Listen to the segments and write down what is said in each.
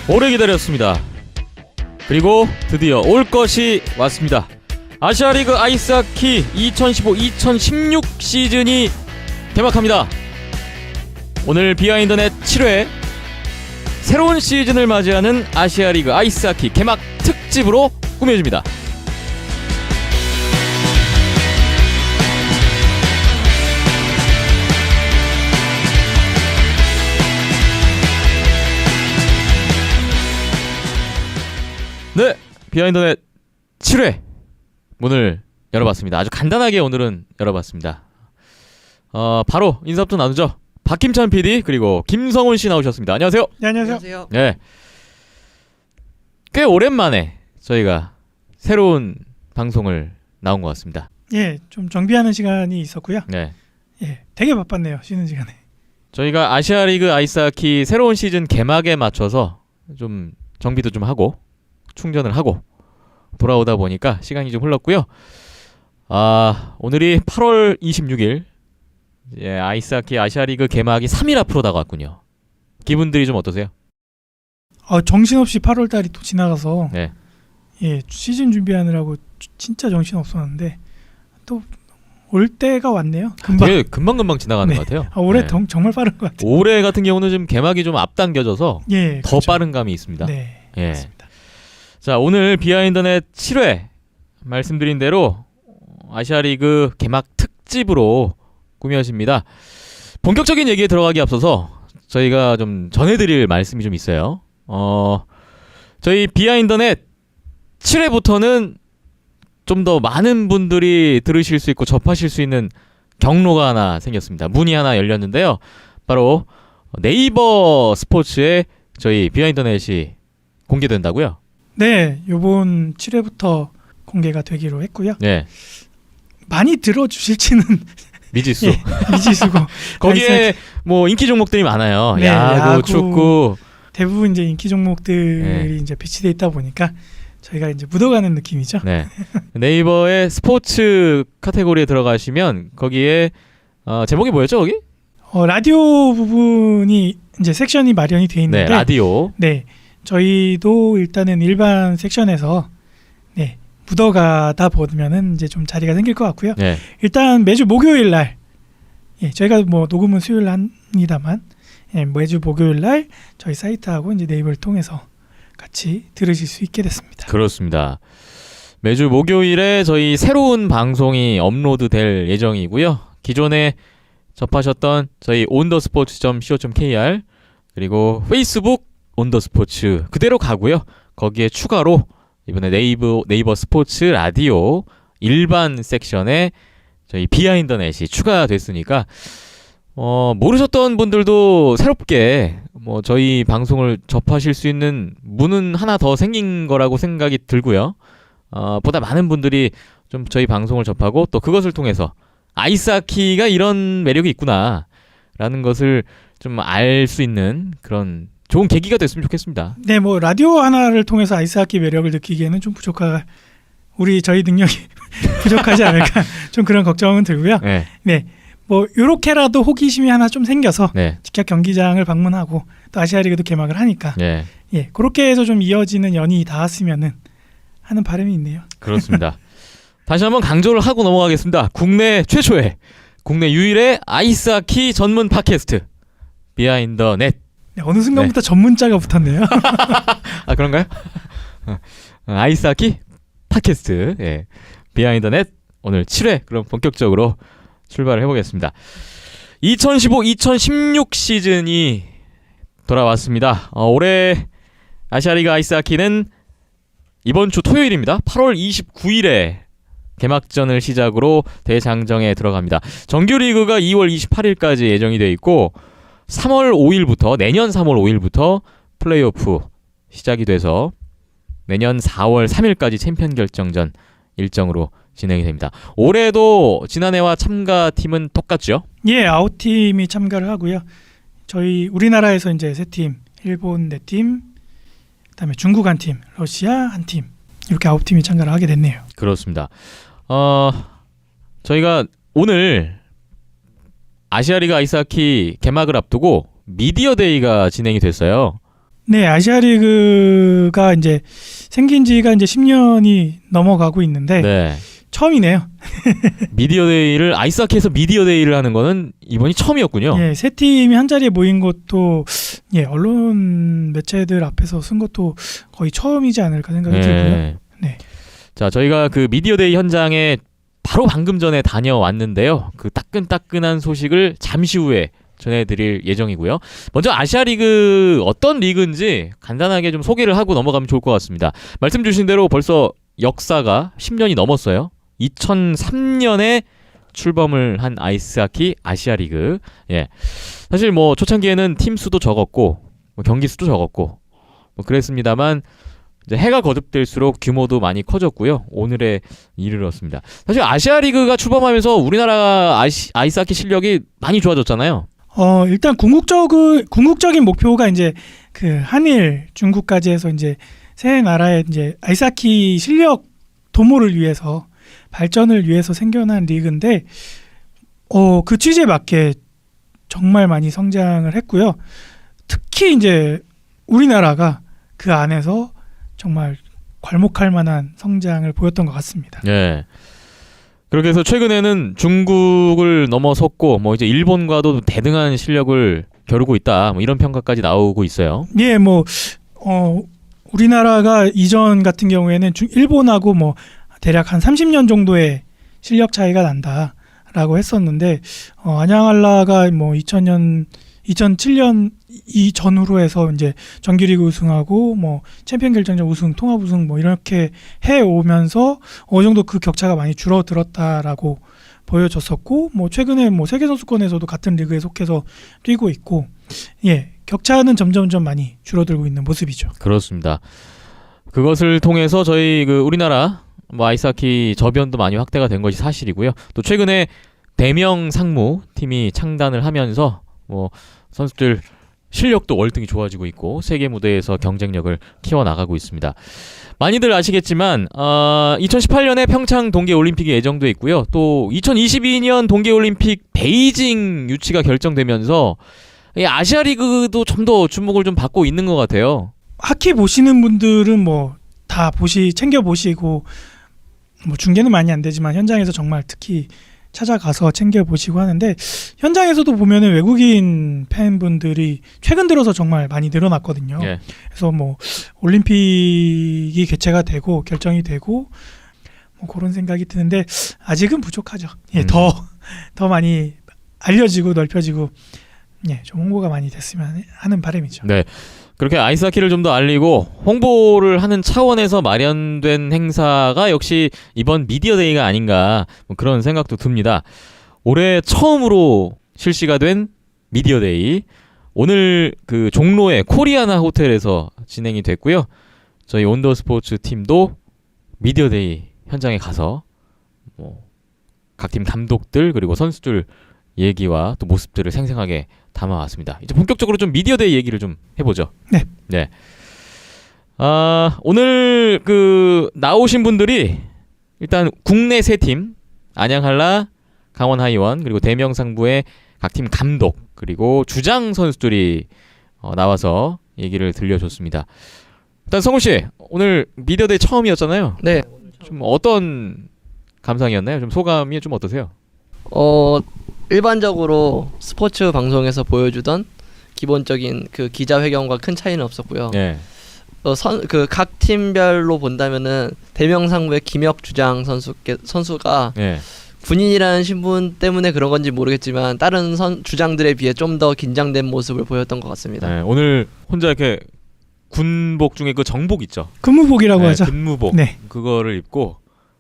오래 기다렸습니다. 그리고 드디어 올 것이 왔습니다. 아시아리그 아이스하키 2015-2016 시즌이 개막합니다. 오늘 비하인드넷 7회 새로운 시즌을 맞이하는 아시아리그 아이스하키 개막 특집으로 꾸며집니다. 네, 비하인드넷 7회 문을 열어봤습니다. 아주 간단하게 오늘은 열어봤습니다. 바로 인사부터 나누죠. 박김찬 PD 그리고 김성훈 씨 나오셨습니다. 안녕하세요. 네, 안녕하세요. 네, 꽤 오랜만에 저희가 새로운 방송을 나온 것 같습니다. 예, 좀 정비하는 시간이 있었고요. 네, 예, 되게 바빴네요. 쉬는 시간에. 저희가 아시아리그 아이스하키 새로운 시즌 개막에 맞춰서 좀 정비도 좀 하고 충전을 하고 돌아오다 보니까 시간이 좀 흘렀고요. 오늘이 8월 26일 아이스하키 아시아리그 개막이 3일 앞으로 다가왔군요. 기분들이 좀 어떠세요? 정신없이 8월 달이 또 지나가서 네. 예, 시즌 준비하느라고 진짜 정신 없었는데 또 올 때가 왔네요. 금방. 되게 금방금방 지나가는 네. 것 같아요. 올해 네. 정말 빠른 것 같아요. 올해 같은 경우는 지금 개막이 좀 앞당겨져서 예, 더 그렇죠. 빠른 감이 있습니다. 네, 예. 맞습니다. 자, 오늘 비하인드넷 7회 말씀드린 대로 아시아리그 개막 특집으로 꾸며집니다. 본격적인 얘기에 들어가기 앞서서 저희가 좀 전해드릴 말씀이 좀 있어요. 저희 비하인드넷 7회부터는 좀 더 많은 분들이 들으실 수 있고 접하실 수 있는 경로가 하나 생겼습니다. 문이 하나 열렸는데요. 바로 네이버 스포츠에 저희 비하인드넷이 공개된다고요? 네, 요번 7회부터 공개가 되기로 했고요. 네. 많이 들어주실지는 미지수. 예, 미지수고 거기에 뭐 인기 종목들이 많아요. 네, 야구, 축구. 대부분 이제 인기 종목들이 네. 이제 배치돼 있다 보니까 저희가 이제 묻어가는 느낌이죠. 네. 네이버의 스포츠 카테고리에 들어가시면 거기에 제목이 뭐였죠, 거기? 라디오 부분이 이제 섹션이 마련이 돼 네, 있는데 라디오. 네, 저희도 일단은 일반 섹션에서 네, 묻어가다 보면은 이제 좀 자리가 생길 것 같고요. 네. 일단 매주 목요일 날, 예, 저희가 뭐 녹음은 수요일 합니다만, 예, 매주 목요일 날 저희 사이트하고 이제 네이버를 통해서 같이 들으실 수 있게 됐습니다. 그렇습니다. 매주 목요일에 저희 새로운 방송이 업로드될 예정이고요. 기존에 접하셨던 저희 온더스포츠.co.kr 그리고 페이스북 온더스포츠 그대로 가고요. 거기에 추가로 이번에 네이버 스포츠 라디오 일반 섹션에 저희 비하인드넷이 추가됐으니까 모르셨던 분들도 새롭게 뭐 저희 방송을 접하실 수 있는 문은 하나 더 생긴 거라고 생각이 들고요. 보다 많은 분들이 좀 저희 방송을 접하고 또 그것을 통해서 아이스하키가 이런 매력이 있구나 라는 것을 좀 알 수 있는 그런 좋은 계기가 됐으면 좋겠습니다. 네, 뭐 라디오 하나를 통해서 아이스하키 매력을 느끼기에는 좀 저희 능력이 부족하지 않을까 좀 그런 걱정은 들고요. 네. 네, 뭐 요렇게라도 호기심이 하나 좀 생겨서 네. 직접 경기장을 방문하고 또 아시아리그도 개막을 하니까 네. 예, 그렇게 해서 좀 이어지는 연이 닿았으면은 하는 바람이 있네요. 그렇습니다. 다시 한번 강조를 하고 넘어가겠습니다. 국내 최초의 국내 유일의 아이스하키 전문 팟캐스트 비하인드넷. 네, 어느 순간부터 전문자가 붙었네요. 그런가요? 아이스하키 팟캐스트 비하인드넷 오늘 7회 그럼 본격적으로 출발을 해보겠습니다. 2015-2016 시즌이 돌아왔습니다. 올해 아시아리그 아이스하키는 이번 주 토요일입니다. 8월 29일에 개막전을 시작으로 대장정에 들어갑니다. 정규리그가 2월 28일까지 예정이 되어 있고 3월 5일부터 내년 3월 5일부터 플레이오프 시작이 돼서 내년 4월 3일까지 챔피언 결정전 일정으로 진행이 됩니다. 올해도 지난해와 참가팀은 똑같죠? 예, 9팀이 참가를 하고요. 저희 우리나라에서 이제 3팀, 일본 4팀, 그다음에 중국 1팀, 러시아 1팀 이렇게 9팀이 참가를 하게 됐네요. 그렇습니다. 저희가 오늘 아시아리그 아이스하키 개막을 앞두고 미디어데이가 진행이 됐어요. 네, 아시아리그가 이제 생긴 지가 이제 10년이 넘어가고 있는데 네. 처음이네요. 미디어데이를 아이스하키에서 미디어데이를 하는 거는 이번이 처음이었군요. 예, 세 팀이 한 자리에 모인 것도 예, 언론 매체들 앞에서 쓴 것도 거의 처음이지 않을까 생각이 들고요. 네. 자, 저희가 그 미디어데이 현장에 바로 방금 전에 다녀왔는데요. 그 따끈따끈한 소식을 잠시 후에 전해드릴 예정이고요. 먼저 아시아리그 어떤 리그인지 간단하게 좀 소개를 하고 넘어가면 좋을 것 같습니다. 말씀 주신 대로 벌써 역사가 10년이 넘었어요. 2003년에 출범을 한 아이스하키 아시아리그. 예. 사실 뭐 초창기에는 팀 수도 적었고 뭐 경기 수도 적었고 뭐 그랬습니다만 이제 해가 거듭될수록 규모도 많이 커졌고요. 오늘에 이르렀습니다. 사실 아시아리그가 출범하면서 우리나라 아이스하키 실력이 많이 좋아졌잖아요. 일단 궁극적인 목표가 이제 그 한일, 중국까지 해서 이제 세 나라의 이제 아이스하키 실력 도모를 위해서 발전을 위해서 생겨난 리그인데 그 취지에 맞게 정말 많이 성장을 했고요. 특히 이제 우리나라가 그 안에서 정말 괄목할 만한 성장을 보였던 것 같습니다. 네. 그렇게 해서 최근에는 중국을 넘어섰고 뭐 이제 일본과도 대등한 실력을 겨루고 있다. 뭐 이런 평가까지 나오고 있어요. 예, 뭐 우리나라가 이전 같은 경우에는 일본하고 뭐 대략 한 30년 정도의 실력 차이가 난다라고 했었는데 안양알라가 뭐 2007년 이전후로 해서 이제 정규리그 우승하고 뭐 챔피언 결정전 우승, 통합 우승 뭐 이렇게 해 오면서 어느 정도 그 격차가 많이 줄어들었다라고 보여졌었고 뭐 최근에 뭐 세계 선수권에서도 같은 리그에 속해서 뛰고 있고 예, 격차는 점점점 많이 줄어들고 있는 모습이죠. 그렇습니다. 그것을 통해서 저희 그 우리나라 뭐 아이스하키 저변도 많이 확대가 된 것이 사실이고요. 또 최근에 대명 상무 팀이 창단을 하면서 뭐 선수들 실력도 월등히 좋아지고 있고 세계 무대에서 경쟁력을 키워나가고 있습니다. 많이들 아시겠지만 2018년에 평창 동계올림픽이 예정돼 있고요. 또 2022년 동계올림픽 베이징 유치가 결정되면서 이 아시아리그도 좀 더 주목을 좀 받고 있는 것 같아요. 하키 보시는 분들은 뭐 다 챙겨 보시고 뭐 중계는 많이 안 되지만 현장에서 정말 특히 찾아가서 챙겨 보시고 하는데 현장에서도 보면은 외국인 팬분들이 최근 들어서 정말 많이 늘어났거든요. 예. 그래서 뭐 올림픽이 개최가 되고 결정이 되고 뭐 그런 생각이 드는데 아직은 부족하죠. 예, 더 많이 알려지고 넓혀지고 예, 좀 홍보가 많이 됐으면 하는 바람이죠. 네. 그렇게 아이스하키를 좀 더 알리고 홍보를 하는 차원에서 마련된 행사가 역시 이번 미디어데이가 아닌가 뭐 그런 생각도 듭니다. 올해 처음으로 실시가 된 미디어데이 오늘 그 종로의 코리아나 호텔에서 진행이 됐고요. 저희 온더스포츠 팀도 미디어데이 현장에 가서 뭐 각 팀 감독들 그리고 선수들 얘기와 또 모습들을 생생하게 담아왔습니다. 이제 본격적으로 좀 미디어데이 얘기를 좀 해보죠. 네. 네. 오늘 그 나오신 분들이 일단 국내 세 팀 안양한라, 강원하이원 그리고 대명상부의 각 팀 감독 그리고 주장 선수들이 나와서 얘기를 들려줬습니다. 일단 성훈 씨 오늘 미디어데이 처음이었잖아요. 네. 좀 어떤 감상이었나요? 좀 소감이 좀 어떠세요? 일반적으로 스포츠 방송에서 보여주던 기본적인 그 기자회견과 큰 차이는 없었고요. 네. 그 각 팀별로 본다면은 대명상부의 김혁 주장 선수가 네. 군인이라는 신분 때문에 그런 건지 모르겠지만 다른 주장들에 비해 좀 더 긴장된 모습을 보였던 것 같습니다. 네. 오늘 혼자 이렇게 군복 중에 그 정복 있죠. 근무복이라고 네, 하죠. 근무복. 네. 그거를 입고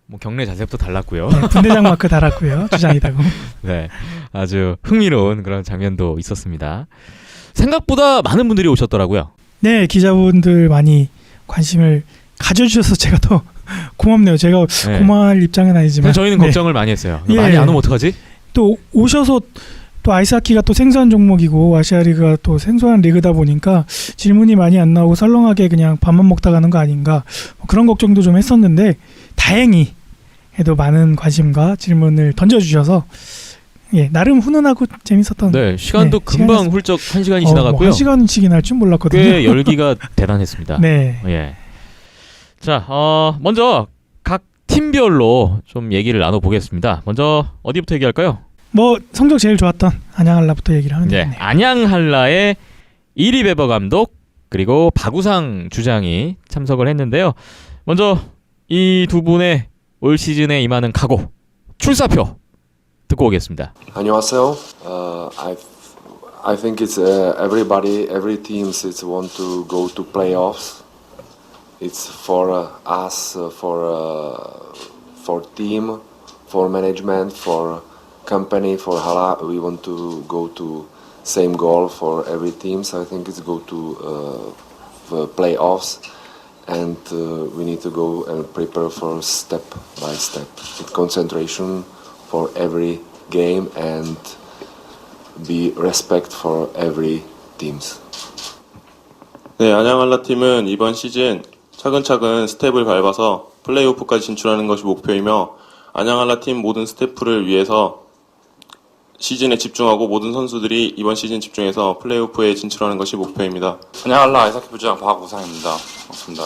뭐 경례 자세부터 달랐고요. 네, 분대장 마크 달았고요. 주장이다고. 네, 아주 흥미로운 그런 장면도 있었습니다. 생각보다 많은 분들이 오셨더라고요. 네, 기자분들 많이 관심을 가져주셔서 제가 더 고맙네요. 제가 네. 고마울 입장은 아니지만 저희는 네. 걱정을 많이 했어요. 예. 많이 안 오면 어떡하지? 또 오셔서 또 아이스하키가 또 생소한 종목이고 아시아리그가 또 생소한 리그다 보니까 질문이 많이 안 나오고 설렁하게 그냥 밥만 먹다 가는 거 아닌가 뭐 그런 걱정도 좀 했었는데 다행히 해도 많은 관심과 질문을 던져주셔서 예, 나름 훈훈하고 재밌었던. 네, 시간도 네, 금방 훌쩍 1시간이 지나갔고요. 1시간씩이나 할 줄 몰랐거든요. 꽤 열기가 대단했습니다. 네. 예. 자, 먼저 각 팀별로 좀 얘기를 나눠보겠습니다. 먼저 어디부터 얘기할까요? 뭐 성적 제일 좋았던 안양한라부터 얘기를 하면 네, 되겠네요. 안양한라의 이리베버 감독 그리고 박우상 주장이 참석을 했는데요. 먼저 이 두 분의 올 시즌에 임하는 각오, 출사표 듣고 오겠습니다. 안녕하세요. I think it's every team want to go to playoffs. It's for us, for team, for management, for company, for Hala. We want to go to same goal for every team. So I think it's go to the playoffs, and we need to go and prepare for step by step. With concentration for every game and be respect for every teams. 네, 안양한라 팀은 이번 시즌 차근차근 스텝을 밟아서 플레이오프까지 진출하는 것이 목표이며 안양한라 팀 모든 스태프를 위해서 시즌에 집중하고 모든 선수들이 이번 시즌 집중해서 플레이오프에 진출하는 것이 목표입니다. 안양한라 아이스하키 부장 박우상입니다. 반갑습니다.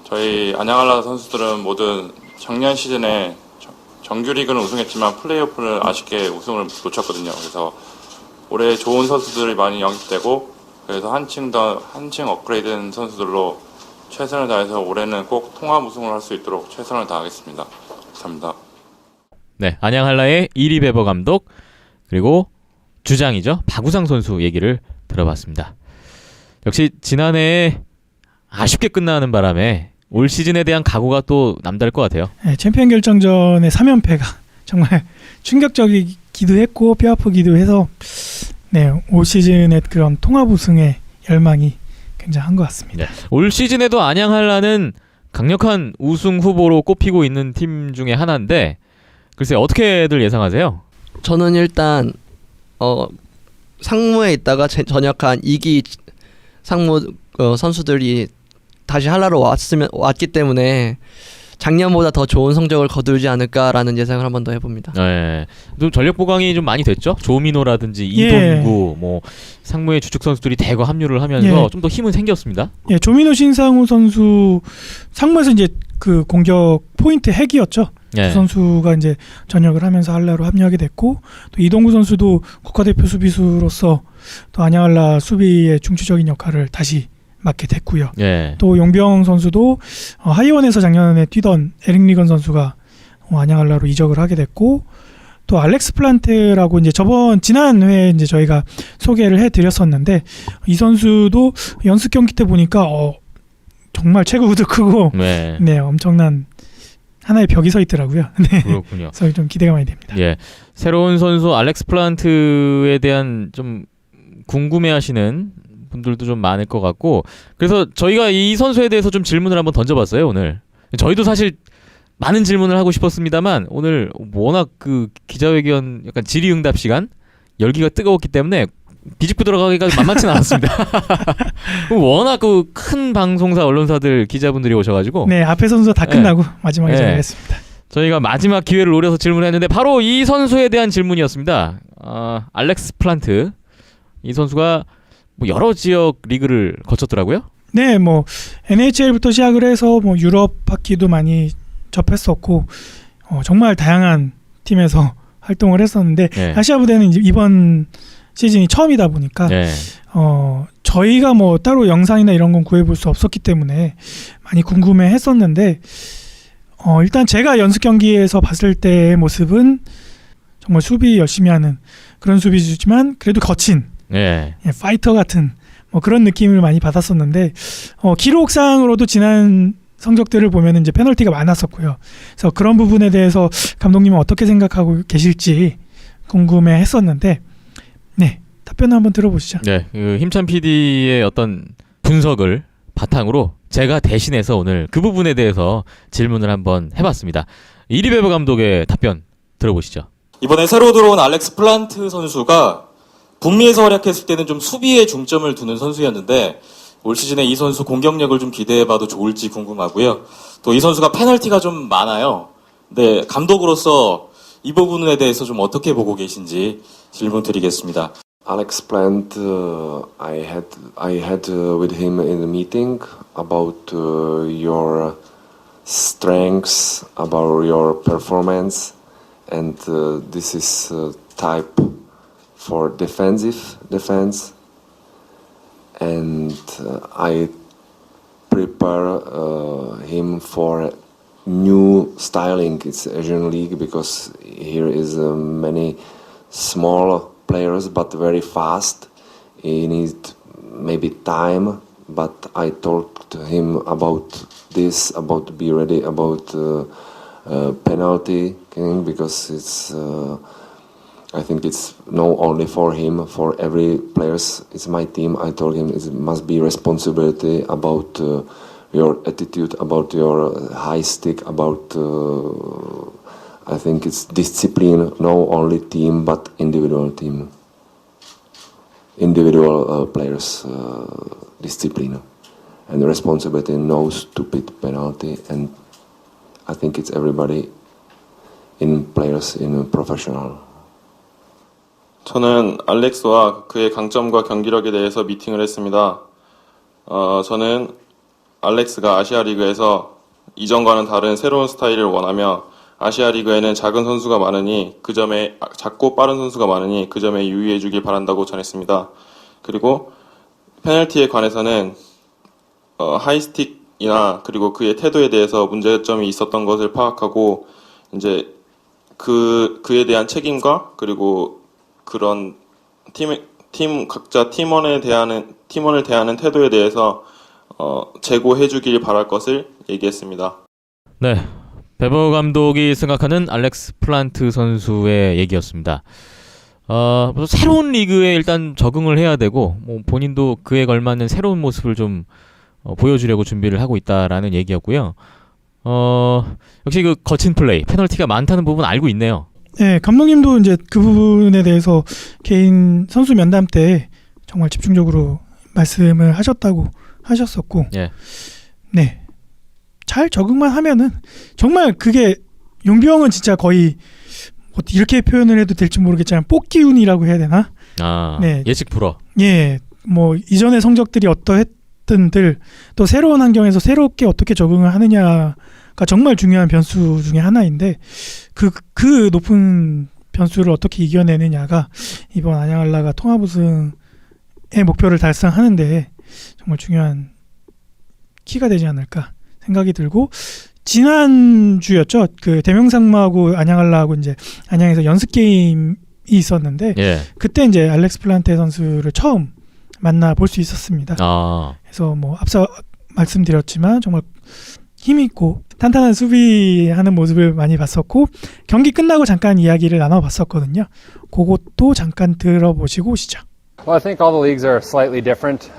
저희 안양한라 선수들은 모든 작년 시즌에 정규리그는 우승했지만 플레이오프를 아쉽게 우승을 놓쳤거든요. 그래서 올해 좋은 선수들이 많이 영입되고 그래서 한층 업그레이드된 선수들로 최선을 다해서 올해는 꼭 통합 우승을 할 수 있도록 최선을 다하겠습니다. 감사합니다. 네, 안양한라의 이리베버 감독 그리고 주장이죠. 박우상 선수 얘기를 들어봤습니다. 역시 지난해에 아쉽게 끝나는 바람에 올 시즌에 대한 각오가 또 남다를 것 같아요. 네, 챔피언 결정전의 3연패가 정말 충격적이기도 했고 뼈아프기도 해서 네, 올 시즌의 그런 통합 우승의 열망이 굉장한 것 같습니다. 네. 올 시즌에도 안양한라는 강력한 우승 후보로 꼽히고 있는 팀 중에 하나인데 글쎄 어떻게들 예상하세요? 저는 일단 상무에 있다가 전역한 2기 상무 선수들이 다시 한라로 왔기 때문에 작년보다 더 좋은 성적을 거두지 않을까라는 예상을 한 번 더 해봅니다. 네, 좀 전력 보강이 좀 많이 됐죠. 조민호라든지 예. 이동구, 뭐 상무의 주축 선수들이 대거 합류를 하면서 예. 좀 더 힘은 생겼습니다. 예, 조민호 신상우 선수 상무에서 이제 그 공격 포인트 핵이었죠. 예. 그 선수가 이제 전역을 하면서 한라로 합류하게 됐고 또 이동구 선수도 국가대표 수비수로서 또 안양한라 수비의 중추적인 역할을 다시 맡게 됐고요. 예. 또 용병 선수도 하이원에서 작년에 뛰던 에릭 리건 선수가 안양한라로 이적을 하게 됐고 또 알렉스 플란테라고 이제 지난 회에 이제 저희가 소개를 해드렸었는데 이 선수도 연습 경기 때 보니까 정말 체구도 크고 네. 네 엄청난 하나의 벽이 서 있더라고요. 네. 그렇군요. 그래서 좀 기대가 많이 됩니다. 예. 새로운 선수 알렉스 플란트에 대한 좀 궁금해하시는 분들도 좀 많을 것 같고 그래서 저희가 이 선수에 대해서 좀 질문을 한번 던져봤어요 오늘. 저희도 사실 많은 질문을 하고 싶었습니다만 오늘 워낙 그 기자회견 약간 질의응답 시간 열기가 뜨거웠기 때문에 비집고 들어가기가 만만치는 않았습니다. 워낙 그 큰 방송사 언론사들 기자분들이 오셔가지고 네 앞에 선수 다 끝나고 마지막에 네. 저희가 했습니다. 저희가 마지막 기회를 노려서 질문을 했는데 바로 이 선수에 대한 질문이었습니다. 알렉스 플란트 이 선수가 뭐 여러 지역 리그를 거쳤더라고요. 네, 뭐 NHL부터 시작을 해서 뭐 유럽 바퀴도 많이 접했었고 정말 다양한 팀에서 활동을 했었는데 네. 아시아 부대는 이제 이번 시즌이 처음이다 보니까 네. 저희가 뭐 따로 영상이나 이런 건 구해볼 수 없었기 때문에 많이 궁금해했었는데 일단 제가 연습 경기에서 봤을 때의 모습은 정말 수비 열심히 하는 그런 수비수지만 그래도 거친 네. 파이터 같은 뭐 그런 느낌을 많이 받았었는데 기록상으로도 지난 성적들을 보면 이제 페널티가 많았었고요. 그래서 그런 부분에 대해서 감독님은 어떻게 생각하고 계실지 궁금해했었는데 네 답변을 한번 들어보시죠. 네. 그 힘찬 PD의 어떤 분석을 바탕으로 제가 대신해서 오늘 그 부분에 대해서 질문을 한번 해봤습니다. 이리베버 감독의 답변 들어보시죠. 이번에 새로 들어온 알렉스 플란트 선수가 북미에서 활약했을 때는 좀 수비에 중점을 두는 선수였는데 올 시즌에 이 선수 공격력을 좀 기대해봐도 좋을지 궁금하고요. 또 이 선수가 페널티가 좀 많아요. 근데 감독으로서 이 부분에 대해서 좀 어떻게 보고 계신지 질문 드리겠습니다. Alex Plant, I had with him in a meeting about your strengths, about your performance, and this is type for defense, and I prepare him for new styling. It's Asian League because here is many small players but very fast. He need maybe time, but I talked to him about this, about be ready, about penalty killing, because it's I think it's not only for him, for every players. It's my team. I told him it must be responsibility about your attitude, about your high stick, about I think it's discipline, no only team but individual players discipline and responsibility, no stupid penalty, and I think it's everybody in players in professional. 저는 알렉스와 그의 강점과 경기력에 대해서 미팅을 했습니다. 저는 알렉스가 아시아 리그에서 이전과는 다른 새로운 스타일을 원하며 아시아 리그에는 작은 선수가 많으니 그 점에 작고 빠른 선수가 많으니 그 점에 유의해 주길 바란다고 전했습니다. 그리고 페널티에 관해서는 하이스틱이나 그리고 그의 태도에 대해서 문제점이 있었던 것을 파악하고 이제 그에 대한 책임과 그리고 그런 팀 각자 팀원을 대하는 태도에 대해서 제고해 주길 바랄 것을 얘기했습니다. 네, 베버 감독이 생각하는 알렉스 플란트 선수의 얘기였습니다. 새로운 리그에 일단 적응을 해야 되고 뭐 본인도 그에 걸맞는 새로운 모습을 좀 보여주려고 준비를 하고 있다라는 얘기였고요. 역시 그 거친 플레이, 페널티가 많다는 부분 알고 있네요. 네, 감독님도 이제 그 부분에 대해서 개인 선수 면담 때 정말 집중적으로 말씀을 하셨었고, 예. 네, 잘 적응만 하면은 정말 그게 용병은 진짜 거의 뭐 이렇게 표현을 해도 될지 모르겠지만 뽑기운이라고 해야 되나? 네. 예측 불허. 예, 뭐 이전의 성적들이 어떠했든들 또 새로운 환경에서 새롭게 어떻게 적응을 하느냐가 정말 중요한 변수 중에 하나인데 그 높은 변수를 어떻게 이겨내느냐가 이번 안양알라가 통합 우승의 목표를 달성하는데 정말 중요한 키가 되지 않을까 생각이 들고, 지난주였죠. 그 대명상무하고 안양알라하고 이제 안양에서 연습 게임이 있었는데 그때 이제 알렉스 플란테 선수를 처음 만나 볼 수 있었습니다. 그래서 뭐 앞서 말씀드렸지만 정말 힘있고 탄탄한 수비하는 모습을 많이 봤었고, 경기 끝나고 잠깐 이야기를 나눠봤었거든요. 그것도 잠깐 들어보시고 오시죠. Well, I think all the leagues are slightly different.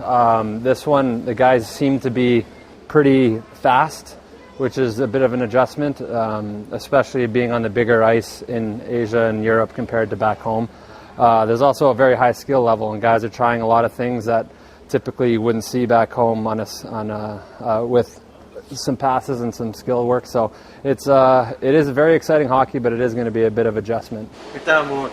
This one, the guys seem to be pretty fast, which is a bit of an adjustment, especially being on the bigger ice in Asia and Europe compared to back home. There's also a very high skill level, and guys are trying a lot of things that typically you wouldn't see back home with some passes and some skill work. So it is very exciting hockey, but it is going to be a bit of adjustment. 일단 뭐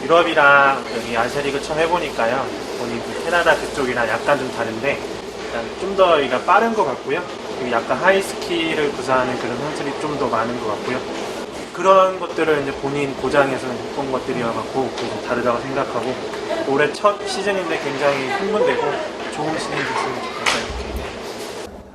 유럽이랑 여기 아시아리그 처음 해보니까요. 본인 그 캐나다 그쪽이랑 약간 좀 다른데 일단 좀 더 빠른 것 같고요. 그리고 약간 하이 스킬을 구사하는 그런 선수들이 좀 더 많은 것 같고요. 그런 것들을 이제 본인 고장에서 본 것들이어갖고 좀 다르다고 생각하고, 올해 첫 시즌인데 굉장히 흥분되고 좋은 시즌이 됐으면 좋겠다.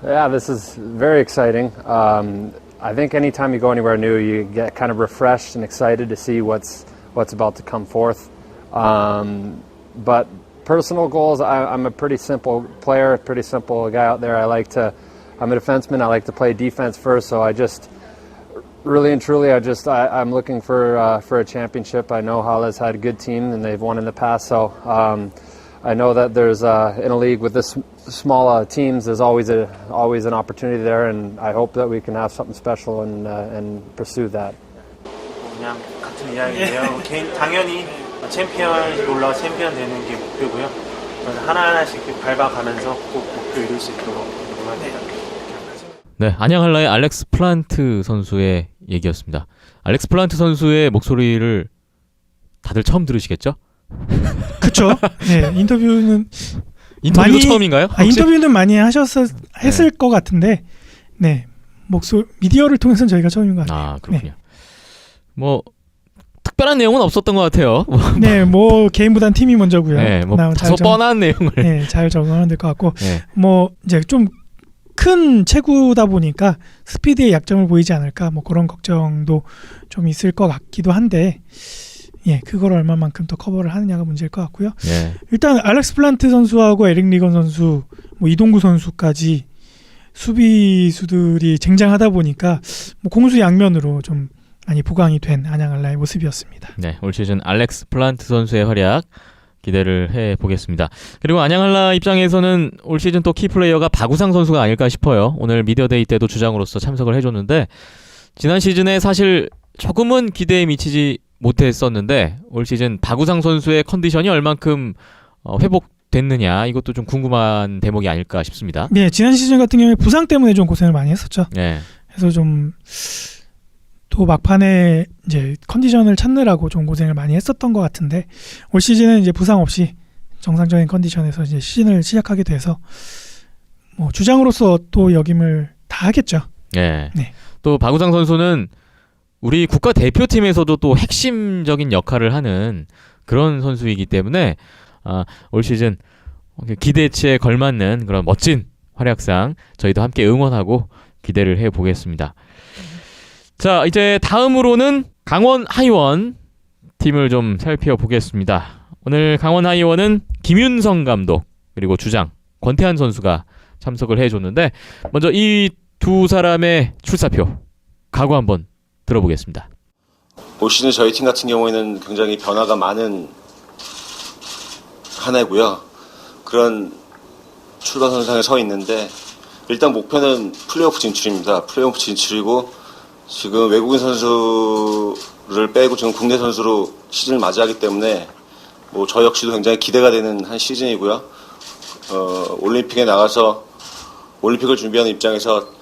Yeah, this is very exciting. I think anytime you go anywhere new, you get kind of refreshed and excited to see what's about to come forth. But personal goals, I'm a pretty simple player, pretty simple guy out there. I'm a defenseman. I like to play defense first. So I just really and truly, I'm looking for a championship. I know Halle has had a good team and they've won in the past. So I know that there's in a league with this small teams, there's always an opportunity there, and I hope that we can have something special and pursue that. 그냥 같은 이야기인데요. 당연히 챔피언 올라 챔피언 되는 게 목표고요. 하나하나씩 밟아가면서 꼭 목표 이룰 수 있도록 응원합니다. 네, 안양할라의 알렉스 플란트 선수의 얘기였습니다. 알렉스 플란트 선수의 목소리를 다들 처음 들으시겠죠? 그쵸? 네, 인터뷰는 인터뷰 처음인가요? 인터뷰는 많이 했을 것 같은데, 네, 미디어를 통해서는 저희가 처음인 것 같아요. 아, 그렇군요. 뭐 특별한 내용은 없었던 것 같아요. 네, 뭐 개인보단 팀이 먼저고요. 네, 뭐 다소 뻔한 내용을. 네, 잘 적응하면 될 것 같고, 네. 뭐 이제 좀 큰 체구다 보니까 스피드에 약점을 보이지 않을까, 뭐 그런 걱정도 좀 있을 것 같기도 한데, 예, 그걸 얼마만큼 더 커버를 하느냐가 문제일 것 같고요. 네. 일단 알렉스 플란트 선수하고 에릭 리건 선수, 뭐 이동구 선수까지 수비수들이 쟁장하다 보니까 뭐 공수 양면으로 좀 많이 보강이 된 안양알라의 모습이었습니다. 네, 올 시즌 알렉스 플란트 선수의 활약 기대를 해보겠습니다. 그리고 안양할라 입장에서는 올 시즌 또 키플레이어가 박우상 선수가 아닐까 싶어요. 오늘 미디어데이 때도 주장으로서 참석을 해줬는데 지난 시즌에 사실 조금은 기대에 미치지 못했었는데 올 시즌 박우상 선수의 컨디션이 얼만큼 회복됐느냐 이것도 좀 궁금한 대목이 아닐까 싶습니다. 네, 지난 시즌 같은 경우에 부상 때문에 좀 고생을 많이 했었죠. 네. 그래서 좀 또 막판에 이제 컨디션을 찾느라고 좀 고생을 많이 했었던 것 같은데 올 시즌은 이제 부상 없이 정상적인 컨디션에서 이제 시즌을 시작하게 돼서 뭐 주장으로서 또 역임을 다 하겠죠. 네. 네. 또 박우상 선수는 우리 국가 대표팀에서도 또 핵심적인 역할을 하는 그런 선수이기 때문에 올 시즌 기대치에 걸맞는 그런 멋진 활약상 저희도 함께 응원하고 기대를 해보겠습니다. 자, 이제 다음으로는 강원 하이원 팀을 좀 살펴보겠습니다. 오늘 강원 하이원은 김윤성 감독 그리고 주장 권태한 선수가 참석을 해줬는데 먼저 이 두 사람의 출사표 각오 한번 들어보겠습니다. 올 시즌 저희 팀 같은 경우에는 굉장히 변화가 많은 한 해고요. 그런 출발선상에 서 있는데 일단 목표는 플레이오프 진출입니다. 플레이오프 진출이고 지금 외국인 선수를 빼고 지금 국내 선수로 시즌을 맞이하기 때문에 뭐 저 역시도 굉장히 기대가 되는 한 시즌이고요. 올림픽에 나가서 올림픽을 준비하는 입장에서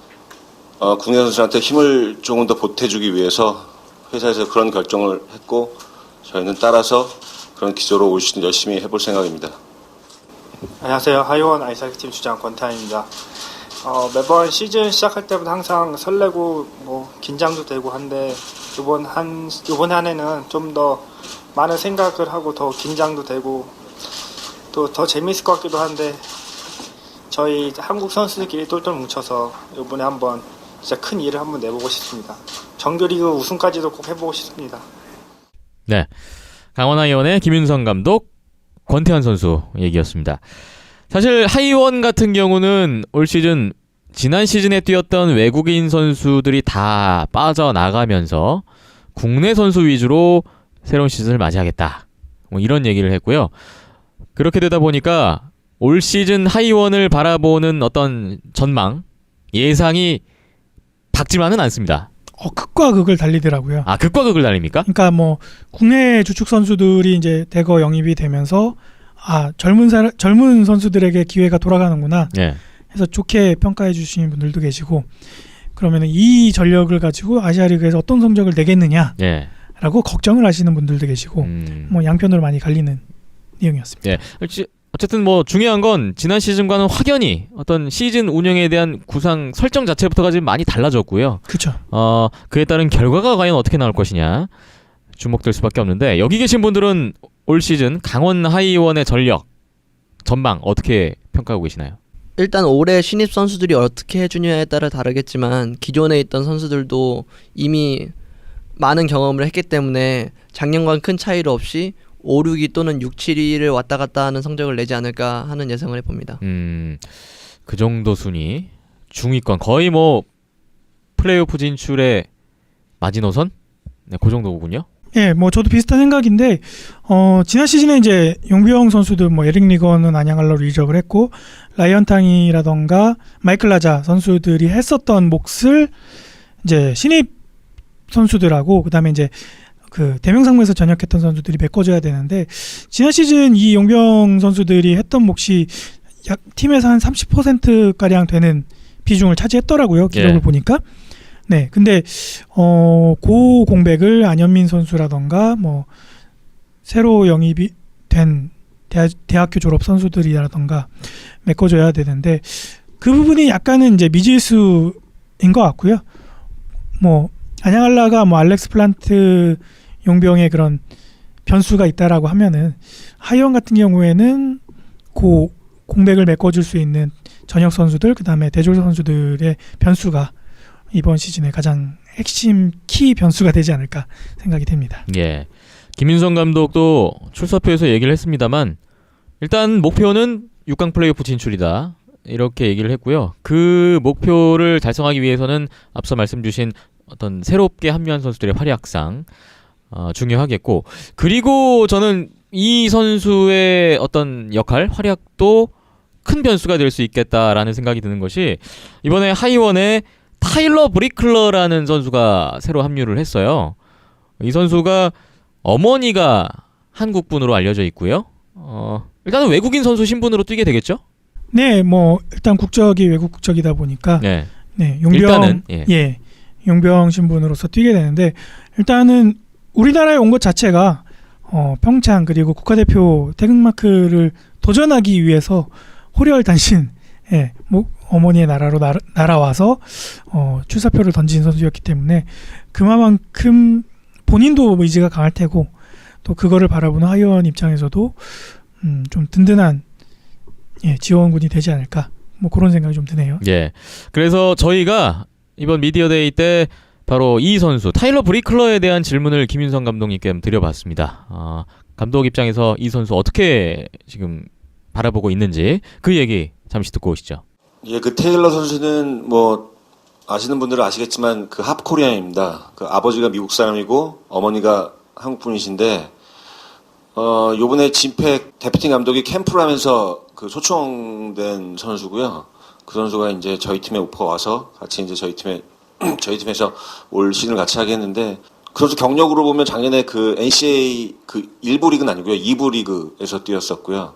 국내 선수한테 힘을 조금 더 보태주기 위해서 회사에서 그런 결정을 했고 저희는 따라서 그런 기조로 올 시즌 열심히 해볼 생각입니다. 안녕하세요. 하이원 아이스하키팀 주장 권태환입니다. 매번 시즌 시작할 때부터 항상 설레고 뭐 긴장도 되고 한데 이번 한 해는 좀 더 많은 생각을 하고 더 긴장도 되고 또 더 재미있을 것 같기도 한데 저희 한국 선수들끼리 똘똘 뭉쳐서 이번에 한번 진짜 큰 일을 한번 내보고 싶습니다. 정규리그 우승까지도 꼭 해보고 싶습니다. 네, 강원 하이원의 김윤성 감독, 권태환 선수 얘기였습니다. 사실 하이원 같은 경우는 올 시즌 지난 시즌에 뛰었던 외국인 선수들이 다 빠져나가면서 국내 선수 위주로 새로운 시즌을 맞이하겠다. 뭐 이런 얘기를 했고요. 그렇게 되다 보니까 올 시즌 하이원을 바라보는 어떤 전망, 예상이 밝지만은 않습니다. 극과 극을 달리더라고요. 아, 극과 극을 달립니까? 그러니까 뭐 국내 주축 선수들이 이제 대거 영입이 되면서 젊은 선수들에게 기회가 돌아가는구나. 네. 해서 좋게 평가해 주시는 분들도 계시고 그러면은 이 전력을 가지고 아시아리그에서 어떤 성적을 내겠느냐라고 네. 걱정을 하시는 분들도 계시고 뭐 양편으로 많이 갈리는 내용이었습니다. 네. 어쨌든 뭐 중요한 건 지난 시즌과는 확연히 어떤 시즌 운영에 대한 구상 설정 자체부터가 지금 많이 달라졌고요. 그렇죠. 그에 따른 결과가 과연 어떻게 나올 것이냐 주목될 수밖에 없는데 여기 계신 분들은 올 시즌 강원 하이원의 전력 전망 어떻게 평가하고 계시나요? 일단 올해 신입 선수들이 어떻게 해주냐에 따라 다르겠지만 기존에 있던 선수들도 이미 많은 경험을 했기 때문에 작년과는 큰 차이로 없이 5, 6위 또는 6, 7위를 왔다 갔다 하는 성적을 내지 않을까 하는 예상을 해봅니다. 그 정도 순위 중위권 거의 뭐 플레이오프 진출의 마지노선? 네, 그 정도군요. 예, 뭐 저도 비슷한 생각인데 지난 시즌에 이제 용병 선수들 뭐 에릭 리건은 안양알라로 이적을 했고 라이언탕이라던가 마이클 라자 선수들이 했었던 몫을 이제 신입 선수들하고 그다음에 이제 그 대명상무에서 전역했던 선수들이 메꿔줘야 되는데 지난 시즌 이 용병 선수들이 했던 몫이 약 팀에서 한 30% 가량 되는 비중을 차지했더라고요. 기록을 예. 보니까. 네, 근데 고 공백을 안현민 선수라던가 뭐 새로 영입이 된 대학교 졸업 선수들이라던가 메꿔줘야 되는데 그 부분이 약간은 이제 미지수인 것 같고요. 뭐 안양알라가 뭐 알렉스 플란트 용병의 그런 변수가 있다라고 하면은 하이원 같은 경우에는 고 공백을 메꿔줄 수 있는 전역 선수들 그다음에 대졸 선수들의 변수가 이번 시즌에 가장 핵심 키 변수가 되지 않을까 생각이 됩니다. 예. 김윤성 감독도 출사표에서 얘기를 했습니다만 일단 목표는 6강 플레이오프 진출이다. 이렇게 얘기를 했고요. 그 목표를 달성하기 위해서는 앞서 말씀 주신 어떤 새롭게 합류한 선수들의 활약상 중요하겠고 그리고 저는 이 선수의 어떤 역할, 활약도 큰 변수가 될 수 있겠다라는 생각이 드는 것이 이번에 하이원에 타일러 브리클러라는 선수가 새로 합류를 했어요. 이 선수가 어머니가 한국분으로 알려져 있고요. 일단은 외국인 선수 신분으로 뛰게 되겠죠? 네, 뭐 일단 국적이 외국 국적이다 보니까 네. 네, 용병 일단은, 예. 용병 신분으로서 뛰게 되는데 일단은 우리나라에 온 것 자체가 평창 그리고 국가대표 태극마크를 도전하기 위해서 호리얼단신 뭐 어머니의 나라로 날아와서 출사표를 던진 선수였기 때문에 그만큼 본인도 의지가 강할 테고 또 그거를 바라보는 하이원 입장에서도 좀 든든한 지원군이 되지 않을까 뭐 그런 생각이 좀 드네요. 예. 그래서 저희가 이번 미디어데이 때 바로 이 선수 타일러 브리클러에 대한 질문을 김윤성 감독님께 드려봤습니다. 감독 입장에서 이 선수 어떻게 지금 바라보고 있는지 그 얘기 잠시 듣고 오시죠. 예, 그 테일러 선수는 뭐 아시는 분들은 아시겠지만 그 합코리안입니다. 그 아버지가 미국 사람이고 어머니가 한국 분이신데 요번에 진팩 대표팀 감독이 캠프를 하면서 그 초청된 선수고요. 그 선수가 이제 저희 팀에 오퍼가 와서 같이 이제 저희 팀에서 올 시즌을 같이 하게 했는데 그 선수 경력으로 보면 작년에 그 NCAA 그 1부 리그는 아니고요. 2부 리그에서 뛰었었고요.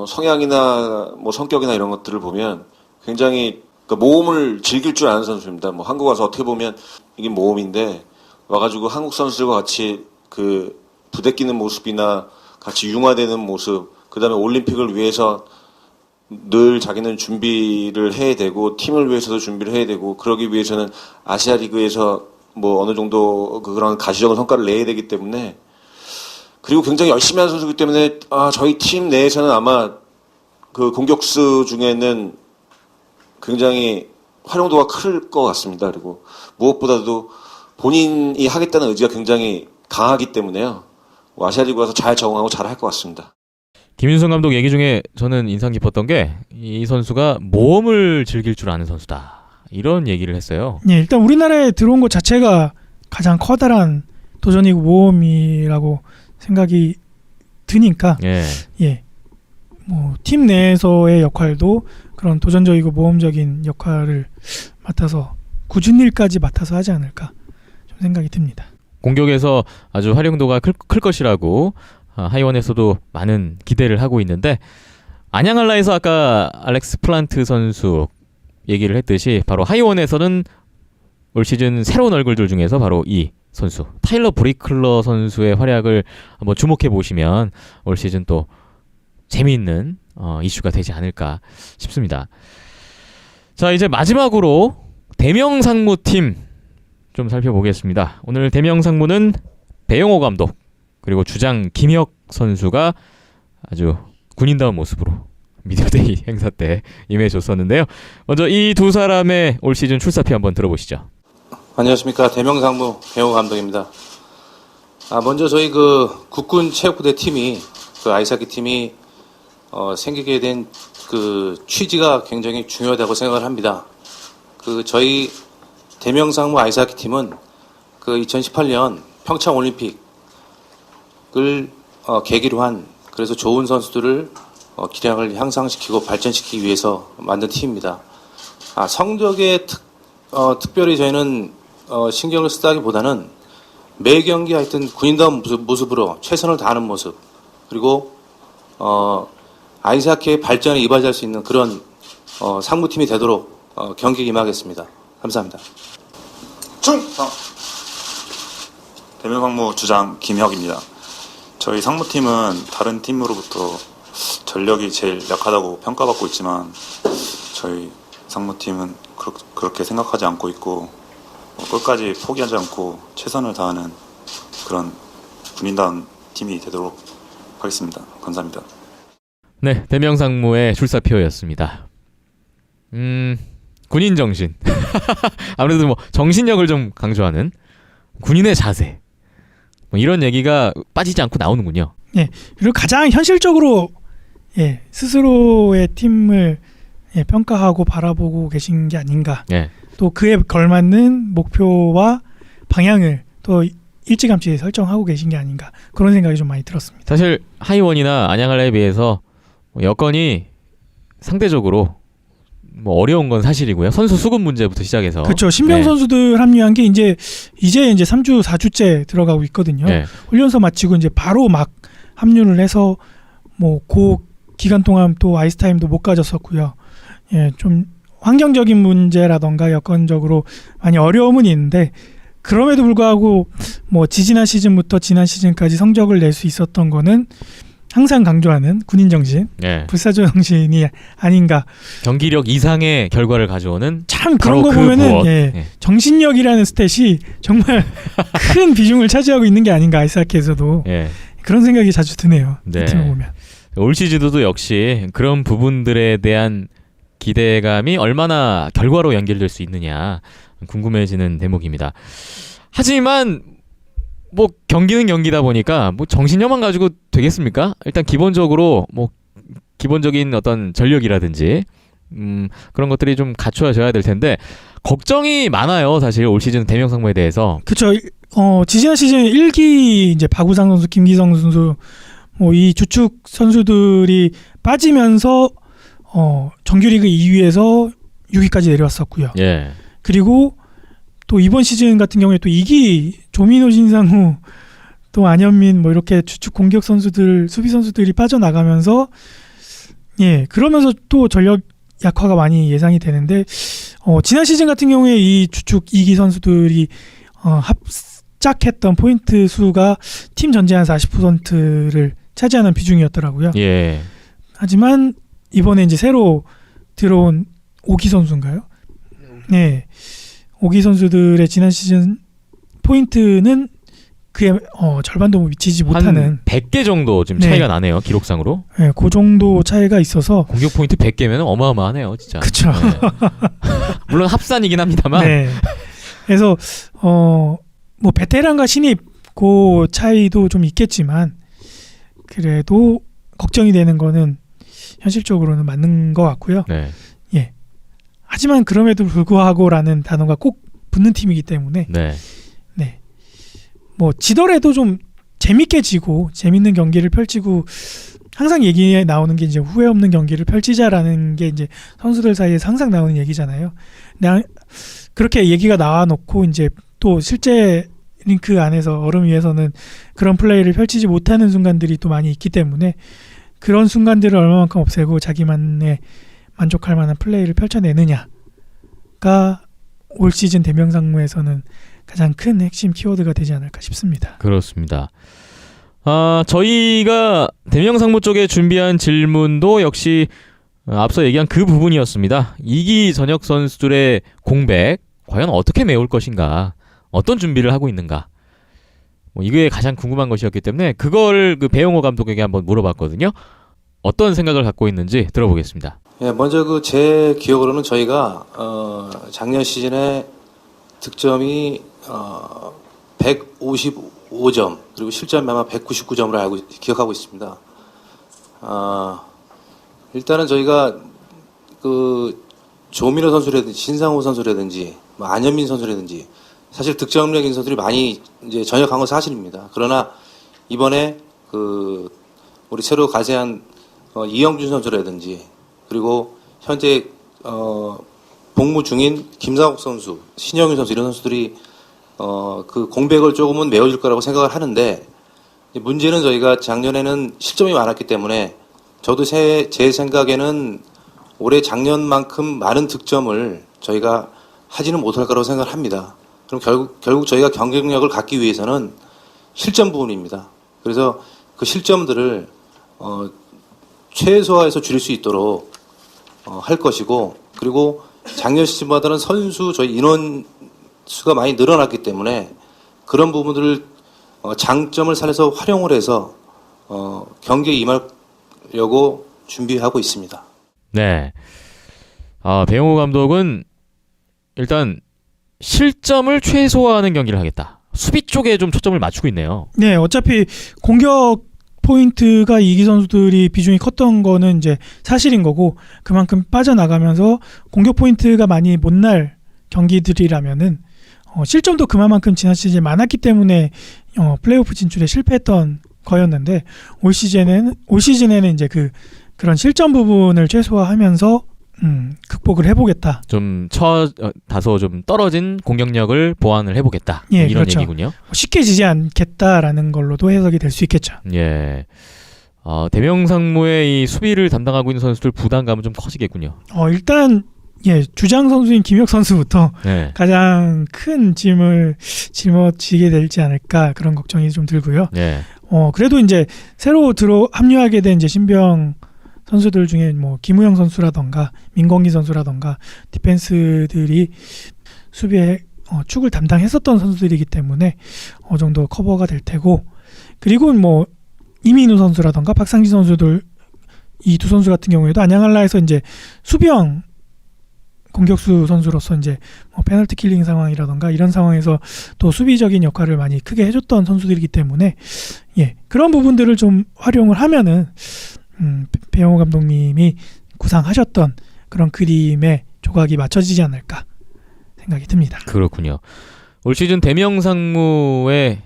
성향이나 뭐 성격이나 이런 것들을 보면 굉장히 그러니까 모험을 즐길 줄 아는 선수입니다. 뭐 한국 와서 어떻게 보면 이게 모험인데 와가지고 한국 선수들과 같이 그 부대끼는 모습이나 같이 융화되는 모습, 그 다음에 올림픽을 위해서 늘 자기는 준비를 해야 되고 팀을 위해서도 준비를 해야 되고 그러기 위해서는 아시아 리그에서 뭐 어느 정도 그런 가시적인 성과를 내야 되기 때문에 그리고 굉장히 열심히 하는 선수이기 때문에 저희 팀 내에서는 아마 그 공격수 중에는 굉장히 활용도가 클 것 같습니다. 그리고 무엇보다도 본인이 하겠다는 의지가 굉장히 강하기 때문에요. 아시아리그 와서 잘 적응하고 잘 할 것 같습니다. 김윤성 감독 얘기 중에 저는 인상 깊었던 게 이 선수가 모험을 즐길 줄 아는 선수다. 이런 얘기를 했어요. 예, 일단 우리나라에 들어온 것 자체가 가장 커다란 도전이고 모험이라고 생각이 드니까 뭐 팀 내에서의 역할도 그런 도전적이고 모험적인 역할을 맡아서 굳은 일까지 맡아서 하지 않을까 좀 생각이 듭니다. 공격에서 아주 활용도가 클 것이라고 하이원에서도 많은 기대를 하고 있는데 안양알라에서 아까 알렉스 플란트 선수 얘기를 했듯이 바로 하이원에서는 올 시즌 새로운 얼굴들 중에서 바로 이 선수 타일러 브리클러 선수의 활약을 한번 주목해 보시면 올 시즌 또 재미있는 이슈가 되지 않을까 싶습니다. 자, 이제 마지막으로 대명상무팀 좀 살펴보겠습니다. 오늘 대명상무는 배영호 감독 그리고 주장 김혁 선수가 아주 군인다운 모습으로 미디어데이 행사 때 임해줬었는데요. 먼저 이 두 사람의 올 시즌 출사표 한번 들어보시죠. 안녕하십니까. 대명상무 배영호 감독입니다. 먼저 저희 그 국군 체육부대 팀이 그 아이스하키 팀이 생기게 된 그 취지가 굉장히 중요하다고 생각을 합니다. 그 저희 대명상무 아이스하키 팀은 그 2018년 평창 올림픽을 계기로 한 그래서 좋은 선수들을 기량을 향상시키고 발전시키기 위해서 만든 팀입니다. 성적에 특별히 저희는 신경을 쓰다기보다는 매 경기 하여튼 군인다운 모습으로 최선을 다하는 모습 그리고 아이스하키의 발전에 이바지할 수 있는 그런 상무팀이 되도록 경기에 임하겠습니다. 감사합니다. 충성! 대명상무 주장 김혁입니다. 저희 상무팀은 다른 팀으로부터 전력이 제일 약하다고 평가받고 있지만 저희 상무팀은 그렇게 생각하지 않고 있고 끝까지 포기하지 않고 최선을 다하는 그런 군인다운 팀이 되도록 하겠습니다. 감사합니다. 네, 대명상무의 출사표였습니다. 군인 정신. 아무래도 뭐 정신력을 좀 강조하는 군인의 자세. 뭐 이런 얘기가 빠지지 않고 나오는군요. 예. 그리고 가장 현실적으로 스스로의 팀을 평가하고 바라보고 계신 게 아닌가. 예. 또 그에 걸맞는 목표와 방향을 또 일찌감치 설정하고 계신 게 아닌가. 그런 생각이 좀 많이 들었습니다. 사실 하이원이나 안양알라에 비해서 여건이 상대적으로 뭐 어려운 건 사실이고요. 선수 수급 문제부터 시작해서. 그렇죠. 신병 선수들 합류한 게 이제 3주 4주째 들어가고 있거든요. 훈련소 마치고 이제 바로 막 합류를 해서 뭐 그 기간 동안 또 아이스 타임도 못 가졌었고요. 예, 좀 환경적인 문제라던가 여건적으로 많이 어려움은 있는데 그럼에도 불구하고 뭐 지지난 시즌부터 지난 시즌까지 성적을 낼 수 있었던 거는 항상 강조하는 군인 정신, 불사조 정신이 아닌가. 경기력 이상의 결과를 가져오는 참 그런 거 보면은 정신력이라는 스탯이 정말 큰 비중을 차지하고 있는 게 아닌가 아이스하키에서도 그런 생각이 자주 드네요. 이 팀을 보면. 올 시즌도 역시 그런 부분들에 대한 기대감이 얼마나 결과로 연결될 수 있느냐 궁금해지는 대목입니다. 하지만 뭐 경기는 경기다 보니까 뭐 정신력만 가지고 되겠습니까? 일단 기본적으로 뭐 기본적인 어떤 전력이라든지 그런 것들이 좀 갖춰져야 될 텐데 걱정이 많아요. 사실 올 시즌 대명상무에 대해서. 그렇죠. 지지난 시즌 1기 이제 박우상 선수, 김기성 선수 뭐 이 주축 선수들이 빠지면서 정규리그 2위에서 6위까지 내려왔었고요. 그리고 또 이번 시즌 같은 경우에 또 2기 조민호, 신상우, 또 안현민 뭐 이렇게 주축 공격 선수들, 수비 선수들이 빠져나가면서 그러면서 또 전력 약화가 많이 예상이 되는데 지난 시즌 같은 경우에 이 주축 2기 선수들이 합작했던 포인트 수가 팀 전체 한 40%를 차지하는 비중이었더라고요. 하지만 이번에 이제 새로 들어온 오기 선수인가요? 네. 오기 선수들의 지난 시즌 포인트는 그의 절반도 미치지 못하는 한 100개 정도 지금 차이가 나네요. 기록상으로. 네, 그 정도 차이가 있어서 공격 포인트 100개면 어마어마하네요, 진짜. 그렇죠. 물론 합산이긴 합니다만. 그래서 뭐 베테랑과 신입 그 차이도 좀 있겠지만 그래도 걱정이 되는 거는 현실적으로는 맞는 것 같고요. 하지만 그럼에도 불구하고라는 단어가 꼭 붙는 팀이기 때문에 뭐 지더라도 좀 재밌게 지고 재밌는 경기를 펼치고 항상 얘기에 나오는 게 이제 후회 없는 경기를 펼치자라는 게 이제 선수들 사이에서 항상 나오는 얘기잖아요. 그렇게 얘기가 나와놓고 이제 또 실제 링크 안에서 얼음 위에서는 그런 플레이를 펼치지 못하는 순간들이 또 많이 있기 때문에 그런 순간들을 얼마만큼 없애고 자기만의 만족할 만한 플레이를 펼쳐내느냐가 올 시즌 대명상무에서는 가장 큰 핵심 키워드가 되지 않을까 싶습니다. 그렇습니다. 저희가 대명상무 쪽에 준비한 질문도 역시 앞서 얘기한 그 부분이었습니다. 2기 전역 선수들의 공백 과연 어떻게 메울 것인가, 어떤 준비를 하고 있는가, 뭐 이게 가장 궁금한 것이었기 때문에 그걸 그 배용호 감독에게 한번 물어봤거든요. 어떤 생각을 갖고 있는지 들어보겠습니다. 먼저 제 기억으로는 저희가 작년 시즌에 득점이 155점 그리고 실점이 아마 199점으로 기억하고 있습니다. 일단은 저희가 조민호 선수라든지 신상호 선수라든지 뭐 안현민 선수라든지 사실 득점력 있는 선수들이 많이 이제 전역한 건 사실입니다. 그러나 이번에 우리 새로 가세한 이영준 선수라든지 그리고 현재 복무 중인 김상욱 선수, 신영윤 선수 이런 선수들이 그 공백을 조금은 메워줄 거라고 생각을 하는데 문제는 저희가 작년에는 실점이 많았기 때문에 저도 제 생각에는 올해 작년만큼 많은 득점을 저희가 하지는 못할 거라고 생각을 합니다. 그럼 결국 저희가 경쟁력을 갖기 위해서는 실점 부분입니다. 그래서 그 실점들을 최소화해서 줄일 수 있도록 할 것이고, 그리고 작년 시즌보다는 선수 저희 인원 수가 많이 늘어났기 때문에 그런 부분들을 장점을 살려서 활용을 해서 경기에 임하려고 준비하고 있습니다. 네. 배영호 감독은 일단 실점을 최소화하는 경기를 하겠다. 수비 쪽에 좀 초점을 맞추고 있네요. 네, 어차피 공격 포인트가 이기 선수들이 비중이 컸던 거는 이제 사실인 거고, 그만큼 빠져나가면서 공격 포인트가 많이 못 날 경기들이라면은 실점도 그만큼 지난 시즌에 많았기 때문에 플레이오프 진출에 실패했던 거였는데, 올 시즌에는 이제 그런 실점 부분을 최소화하면서 극복을 해보겠다. 다소 좀 떨어진 공격력을 보완을 해보겠다. 예, 이런 그렇죠. 얘기군요. 쉽게 지지 않겠다라는 걸로도 해석이 될 수 있겠죠. 예. 대명상무의 이 수비를 담당하고 있는 선수들 부담감은 좀 커지겠군요. 일단 주장 선수인 김혁 선수부터 네. 가장 큰 짐을 짊어지게 될지 않을까, 그런 걱정이 좀 들고요. 네. 그래도 이제 새로 합류하게 된 이제 신병 선수들 중에 뭐 김우영 선수라던가 민건기 선수라던가 디펜스들이 수비에 축을 담당했었던 선수들이기 때문에 어느 정도 커버가 될 테고, 그리고 뭐 이민우 선수라던가 박상진 선수들, 이 두 선수 같은 경우에도 안양한라에서 이제 수비형 공격수 선수로서 이제 뭐 페널티 킬링 상황이라던가 이런 상황에서 또 수비적인 역할을 많이 크게 해줬던 선수들이기 때문에 그런 부분들을 좀 활용을 하면은 배영호 감독님이 구상하셨던 그런 그림의 조각이 맞춰지지 않을까 생각이 듭니다. 그렇군요. 올 시즌 대명상무의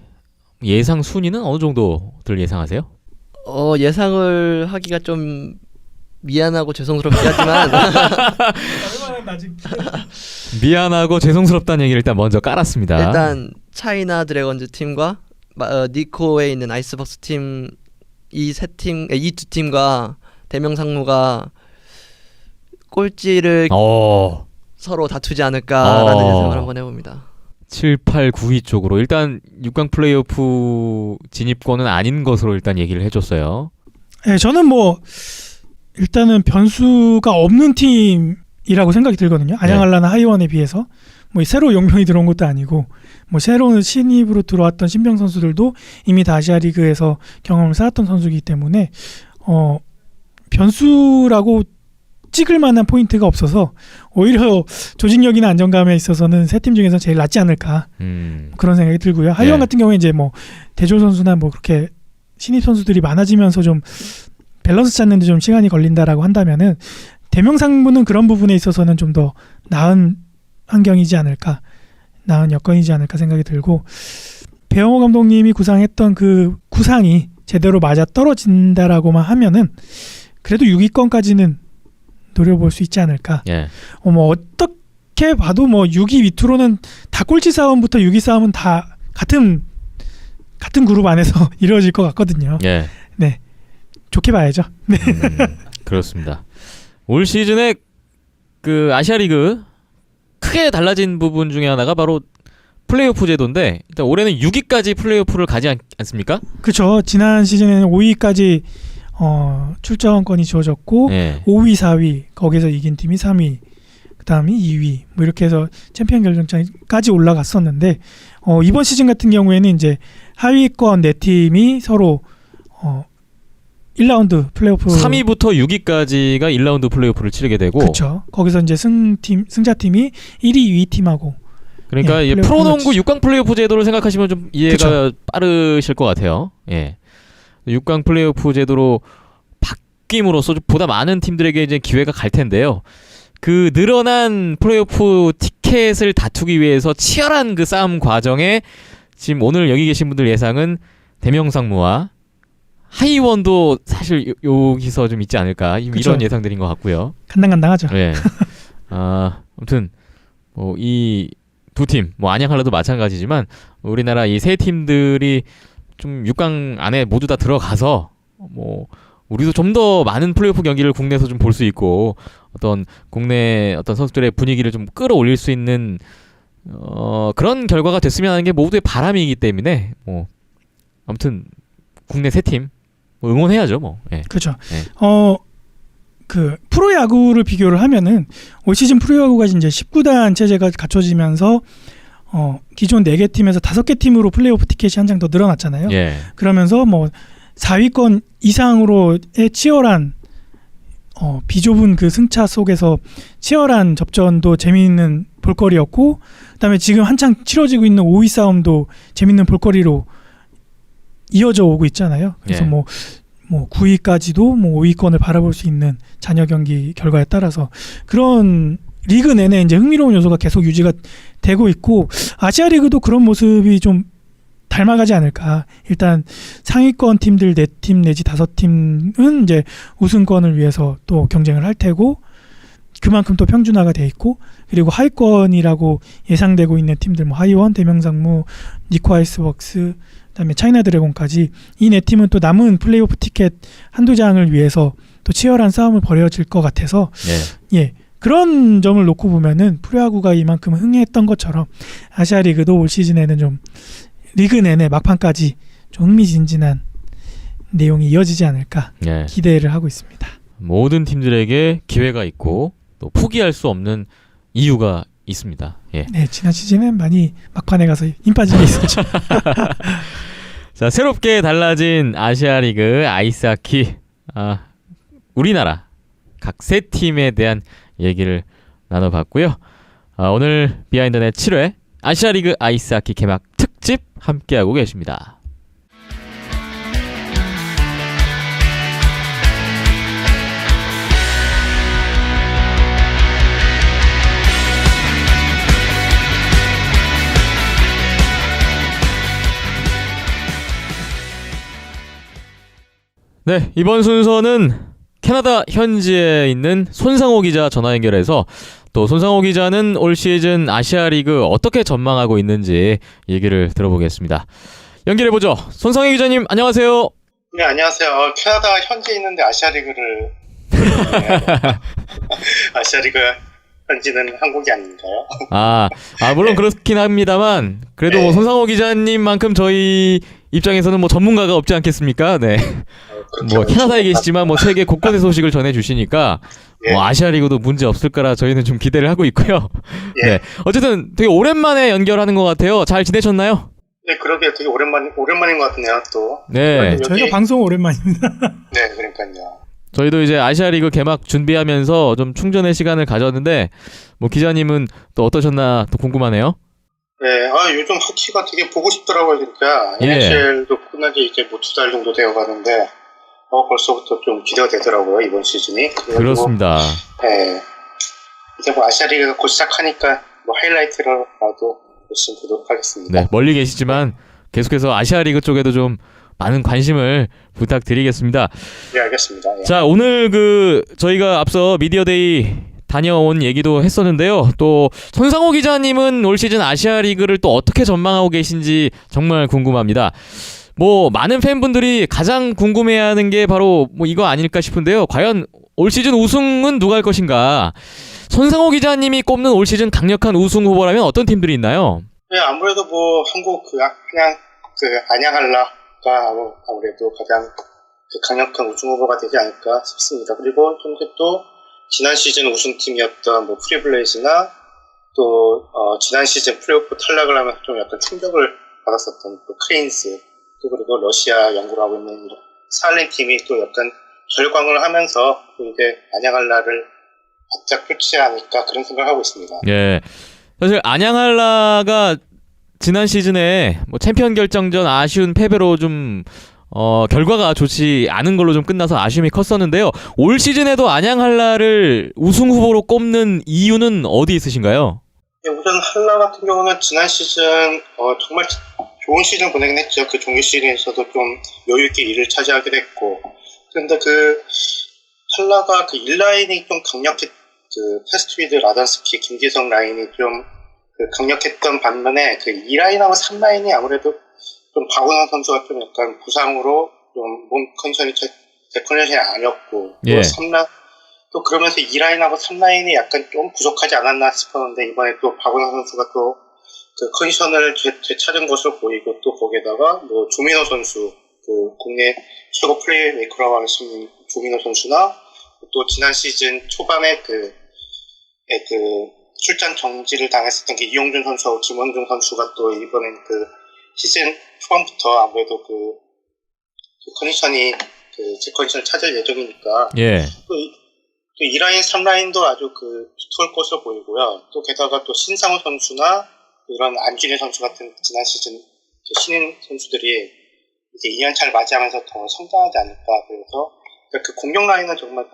예상 순위는 어느 정도들 예상하세요? 예상을 하기가 좀 미안하고 죄송스럽긴 하지만 미안하고 죄송스럽다는 얘기를 일단 먼저 깔았습니다. 일단 차이나 드래곤즈 팀과 니코에 있는 아이스박스 팀, 이 두 팀과 대명상무가 꼴찌를 서로 다투지 않을까라는 예상을 한번 해봅니다. 7, 8, 9위 쪽으로 일단 6강 플레이오프 진입권은 아닌 것으로 일단 얘기를 해줬어요. 네, 저는 뭐 일단은 변수가 없는 팀이라고 생각이 들거든요. 안양한라나 하이원에 비해서 뭐 새로 용병이 들어온 것도 아니고, 뭐 새로운 신입으로 들어왔던 신병 선수들도 이미 다 아시아 리그에서 경험을 쌓았던 선수이기 때문에 변수라고 찍을 만한 포인트가 없어서 오히려 조직력이나 안정감에 있어서는 세 팀 중에서 제일 낫지 않을까, 그런 생각이 들고요. 하이원 같은 경우에 이제 뭐 대졸 선수나 뭐 그렇게 신입 선수들이 많아지면서 좀 밸런스 찾는데 좀 시간이 걸린다라고 한다면은 대명상무는 그런 부분에 있어서는 좀 더 나은 환경이지 않을까, 나은 여건이지 않을까 생각이 들고, 배영호 감독님이 구상했던 그 구상이 제대로 맞아 떨어진다라고만 하면은 그래도 6위권까지는 노려볼 수 있지 않을까. 뭐 어떻게 봐도 뭐 6위 밑으로는 다 꼴찌 싸움부터 6위 싸움은 다 같은 그룹 안에서 이루어질 것 같거든요. 네, 좋게 봐야죠. 네. 그렇습니다. 올 시즌에 그 아시아리그 크게 달라진 부분 중에 하나가 바로 플레이오프 제도인데, 일단 올해는 6위까지 플레이오프를 가지 않습니까? 그렇죠. 지난 시즌에는 5위까지 출전권이 주어졌고 5위, 4위 거기서 이긴 팀이 3위, 그 다음이 2위, 뭐 이렇게 해서 챔피언 결정전까지 올라갔었는데, 이번 시즌 같은 경우에는 이제 하위권 4팀이 서로 1라운드 플레이오프 3위부터 6위까지가 1라운드 플레이오프를 치르게 되고, 그렇죠. 거기서 이제 승자팀이 1위, 2위 팀하고, 그러니까 프로농구 6강 플레이오프 제도를 생각하시면 좀 이해가 빠르실 것 같아요. 6강 플레이오프 제도로 바뀜으로써 보다 많은 팀들에게 이제 기회가 갈 텐데요. 그 늘어난 플레이오프 티켓을 다투기 위해서 치열한 그 싸움 과정에 지금 오늘 여기 계신 분들 예상은 대명상무와 하이원도 사실 여기서 좀 있지 않을까, 이런 예상들인 것 같고요. 간당간당하죠. 아무튼 뭐 이 두 팀, 뭐 안양한라도 마찬가지지만 우리나라 이 세 팀들이 좀 6강 안에 모두 다 들어가서 뭐 우리도 좀 더 많은 플레이오프 경기를 국내에서 좀 볼 수 있고 어떤 국내 어떤 선수들의 분위기를 좀 끌어올릴 수 있는 그런 결과가 됐으면 하는 게 모두의 바람이기 때문에 뭐 아무튼 국내 세 팀 뭐 응원해야죠 뭐. 예. 그렇죠. 예. 그 프로야구를 비교를 하면은 올 시즌 프로야구가 이제 19단 체제가 갖춰지면서 기존 4개 팀에서 5개 팀으로 플레이오프 티켓이 한 장 더 늘어났잖아요. 예. 그러면서 뭐 4위권 이상으로의 치열한 비좁은 그 승차 속에서 치열한 접전도 재미있는 볼거리였고, 그다음에 지금 한창 치러지고 있는 5위 싸움도 재미있는 볼거리로 이어져 오고 있잖아요. 그래서 예. 뭐 9위까지도 뭐 5위권을 바라볼 수 있는 잔여 경기 결과에 따라서 그런 리그 내내 이제 흥미로운 요소가 계속 유지가 되고 있고, 아시아 리그도 그런 모습이 좀 닮아가지 않을까. 일단 상위권 팀들 4팀 내지 5팀은 이제 우승권을 위해서 또 경쟁을 할 테고, 그만큼 또 평준화가 돼 있고, 그리고 하위권이라고 예상되고 있는 팀들 뭐 하이원, 대명상무, 니코 아이스웍스, 그다음에 차이나 드래곤까지 이 4팀은 또 남은 플레이오프 티켓 한두 장을 위해서 또 치열한 싸움을 벌여질 것 같아서 예. 그런 점을 놓고 보면은 프로야구가 이만큼 흥행했던 것처럼 아시아 리그도 올 시즌에는 좀 리그 내내 막판까지 좀 흥미진진한 내용이 이어지지 않을까 예. 기대를 하고 있습니다. 모든 팀들에게 기회가 있고 또 포기할 수 없는 이유가 있습니다. 예. 네, 지난 시즌엔 많이 막판에 가서 힘 빠진 게 있었죠. 자, 새롭게 달라진 아시아 리그 아이스하키 우리나라 각 세 팀에 대한 얘기를 나눠봤고요. 오늘 비하인드넷 7회 아시아 리그 아이스하키 개막 특집 함께하고 계십니다. 네, 이번 순서는 캐나다 현지에 있는 손상호 기자 전화 연결해서 또 손상호 기자는 올 시즌 아시아 리그 어떻게 전망하고 있는지 얘기를 들어보겠습니다. 연결해보죠. 손상호 기자님, 안녕하세요. 네, 안녕하세요. 캐나다 현지에 있는데 아시아 리그를 아시아 리그 현지는 한국이 아닌가요? 물론 그렇긴 합니다만 그래도 뭐 손상호 기자님만큼 저희 입장에서는 뭐 전문가가 없지 않겠습니까? 네. 뭐 캐나다에 계시지만 뭐 세계 곳곳의 소식을 전해주시니까 뭐 아시아 리그도 문제 없을 거라 저희는 좀 기대를 하고 있고요. 네. 어쨌든 되게 오랜만에 연결하는 것 같아요. 잘 지내셨나요? 네, 그러게요. 되게 오랜만인 것 같네요, 또. 네. 저희가 방송 오랜만입니다. 네, 그러니까요. 저희도 이제 아시아 리그 개막 준비하면서 좀 충전의 시간을 가졌는데 뭐 기자님은 또 어떠셨나 또 궁금하네요. 네, 요즘 하키가 되게 보고 싶더라고요, 진짜. NHL도 끝난 지 이제 뭐 2달 정도 되어 가는데, 벌써부터 좀 기대가 되더라고요, 이번 시즌이. 그렇습니다. 네. 이제 뭐 아시아 리그가 곧 시작하니까 뭐 하이라이트라도 열심히 보도록 하겠습니다. 네, 멀리 계시지만 계속해서 아시아 리그 쪽에도 좀 많은 관심을 부탁드리겠습니다. 네, 알겠습니다. 예. 자, 오늘 저희가 앞서 미디어데이 다녀온 얘기도 했었는데요. 또 손상호 기자님은 올 시즌 아시아 리그를 또 어떻게 전망하고 계신지 정말 궁금합니다. 뭐 많은 팬분들이 가장 궁금해하는 게 바로 뭐 이거 아닐까 싶은데요. 과연 올 시즌 우승은 누가 할 것인가? 손상호 기자님이 꼽는 올 시즌 강력한 우승 후보라면 어떤 팀들이 있나요? 네, 아무래도 뭐 한국 그냥 안양할라가 아무래도 가장 강력한 우승 후보가 되지 않을까 싶습니다. 그리고 또 지난 시즌 우승팀이었던 뭐 프리블레이즈나 또 지난 시즌 플레이오프 탈락을 하면서 좀 약간 충격을 받았었던 또 크레인스, 또 그리고 러시아 연구를 하고 있는 스탈린 팀이 또 약간 결광을 하면서 또 이제 안양할라를 바짝 쫓지 않을까 그런 생각을 하고 있습니다. 예, 사실 안양할라가 지난 시즌에 뭐 챔피언 결정전 아쉬운 패배로 좀 결과가 좋지 않은 걸로 좀 끝나서 아쉬움이 컸었는데요. 올 시즌에도 안양할라를 우승 후보로 꼽는 이유는 어디 있으신가요? 네, 우선 할라 같은 경우는 지난 시즌 정말 좋은 시즌 보내긴 했죠. 그 종료 시즌에서도 좀 여유 있게 1위를 차지하게 됐고, 그런데 그 할라가 그 1라인이 좀 그 패스트위드, 라단스키, 김기성 라인이 좀 강력했던 반면에 그 2라인하고 3라인이 아무래도 좀 박원환 선수가 좀 약간 부상으로 좀 몸 컨디션이 제 컨디션이 아니었고, 또 또 그러면서 2라인하고 3라인이 약간 좀 부족하지 않았나 싶었는데 이번에 또 박은호 선수가 또 그 컨디션을 되찾은 것으로 보이고 또 거기에다가 뭐 조민호 선수 그 국내 최고 플레이메이커라고 하는 조민호 선수나 또 지난 시즌 초반에 그 출전 정지를 당했었던 그 이용준 선수하고 김원중 선수가 또 이번엔 그 시즌 초반부터 아무래도 그 컨디션이 제 컨디션을 찾을 예정이니까 예. 또 2라인, 3라인도 아주 두터울 것으로 보이고요. 또 게다가 또 신상우 선수나 이런 안준희 선수 같은 지난 시즌 신인 선수들이 이제 2년차를 맞이하면서 더 성장하지 않을까. 그래서 그 공격 라인은 정말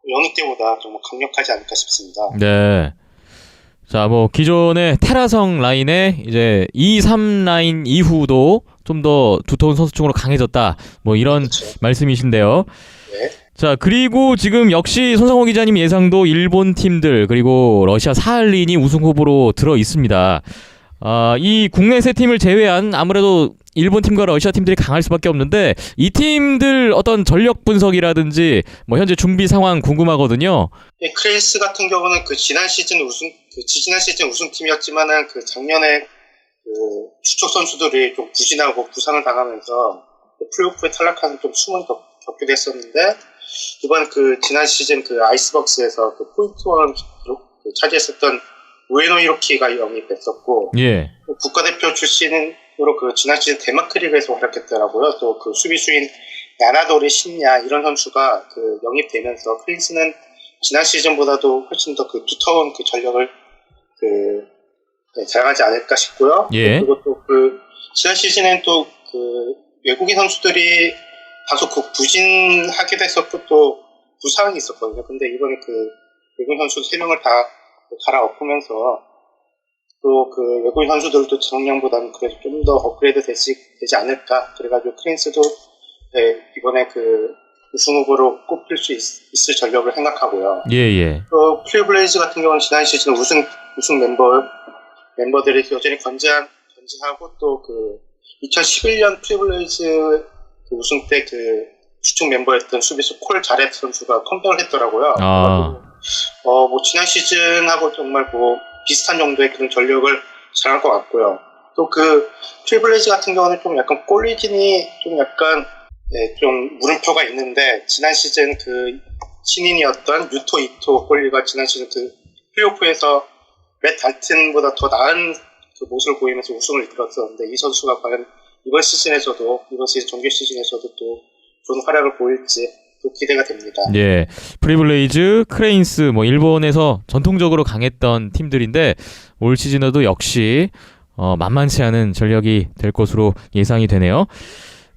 영입 때보다 정말 강력하지 않을까 싶습니다. 네. 자, 뭐 기존의 테라성 라인에 이제 2, 3 라인 이후도 좀 더 두터운 선수층으로 강해졌다. 뭐 이런 그렇죠. 말씀이신데요. 네. 자, 그리고 지금 역시 손상호 기자님 예상도 일본 팀들 그리고 러시아 사할린이 우승 후보로 들어 있습니다. 이 국내 세 팀을 제외한 아무래도 일본 팀과 러시아 팀들이 강할 수밖에 없는데 이 팀들 어떤 전력 분석이라든지 뭐 현재 준비 상황 궁금하거든요. 예, 크레이스 같은 경우는 지지난 시즌 우승팀이었지만은 작년에 주축 선수들이 좀 부진하고 부상을 당하면서 플레이오프에 탈락하는 좀 숨을 겪게 됐었는데 이번 지난 시즌 아이스박스에서 포인트원 차지했었던 우에노 히로키가 영입했었고 예. 국가대표 출신으로 지난 시즌 덴마크 리그에서 활약했더라고요. 또 수비수인 야나도리 신야 이런 선수가 영입되면서 크레이스는 지난 시즌보다도 훨씬 더 두터운 전력을 자랑하지 않을까 싶고요. 예. 그리고 또 지난 시즌엔 또 외국인 선수들이 다소 부진하게 됐었고 또 부상이 있었거든요. 근데 이번에 외국인 선수 3명을 다 갈아엎으면서 또 외국인 선수들도 작년보다는 그래도 좀 더 업그레이드 되지 않을까. 그래가지고 크레인스도 이번에 우승 후보로 꼽힐 수 있을 전력을 생각하고요. 예. 또 플레이블레이즈 같은 경우는 지난 시즌 우승 멤버들이 여전히 건재하고 또 2011년 플레이블레이즈 우승 때 주축 멤버였던 수비수 콜 자렛 선수가 컴백을 했더라고요. 뭐 지난 시즌하고 정말 비슷한 정도의 그런 전력을 잘할 것 같고요. 또 플레이블레이즈 같은 경우는 좀 약간 골리진이 좀 약간 좀 물음표가 있는데 지난 시즌 신인이었던 유토 이토 골리가 지난 시즌 플레이오프에서 맷 달튼보다 더 나은 모습을 보이면서 우승을 이끌었었는데 이 선수가 과연 이번 시즌 정규 시즌에서도 또 좋은 활약을 보일지 또 기대가 됩니다. 예. 프리블레이즈, 크레인스 뭐 일본에서 전통적으로 강했던 팀들인데 올 시즌에도 역시 만만치 않은 전력이 될 것으로 예상이 되네요.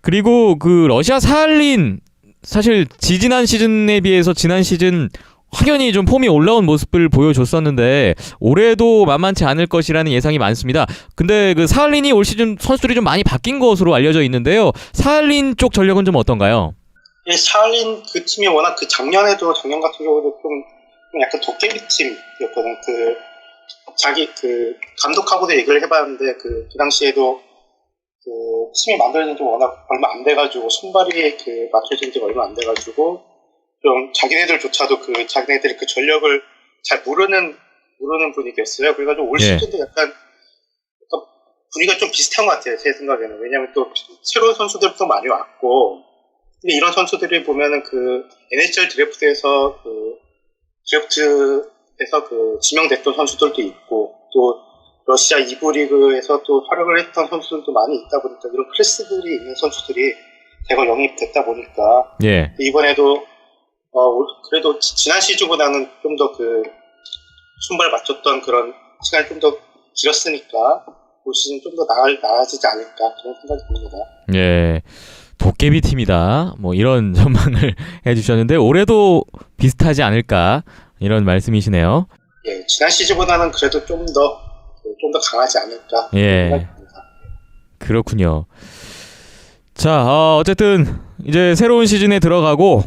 그리고 러시아 사할린 사실 지지난 시즌에 비해서 지난 시즌 확연히 좀 폼이 올라온 모습을 보여줬었는데 올해도 만만치 않을 것이라는 예상이 많습니다. 근데 사할린이 올 시즌 선수들이 좀 많이 바뀐 것으로 알려져 있는데요. 사할린 쪽 전력은 좀 어떤가요? 예, 사할린 팀이 워낙 작년 같은 경우도 좀 약간 도깨비 팀이었거든. 자기 감독하고도 얘기를 해봤는데 그 당시에도 팀이 만들어진 지 워낙 얼마 안 돼가지고 선발이 맞춰진 지 얼마 안 돼가지고 좀 자기네들조차도 자기네들이 전력을 잘 모르는 분위기였어요. 그래가지고 올 시즌도 약간 분위기가 좀 비슷한 것 같아요. 제 생각에는. 왜냐하면 또 새로운 선수들도 많이 왔고 근데 이런 선수들이 보면은 NHL 드래프트에서 지명됐던 선수들도 있고 또 러시아 2부 리그에서 또 활약을 했던 선수들도 많이 있다 보니까 이런 클래스들이 있는 선수들이 대거 영입됐다 보니까 예. 이번에도 그래도 지난 시즌보다는 좀 더 순발 맞췄던 그런 시간이 좀 더 길었으니까 올 시즌 좀 더 나아지지 않을까 그런 생각이 듭니다. 예. 도깨비 팀이다. 뭐 이런 전망을 해주셨는데 올해도 비슷하지 않을까 이런 말씀이시네요. 예, 지난 시즌보다는 그래도 좀 더 강하지 않을까. 예. 그렇군요. 자, 어쨌든 이제 새로운 시즌에 들어가고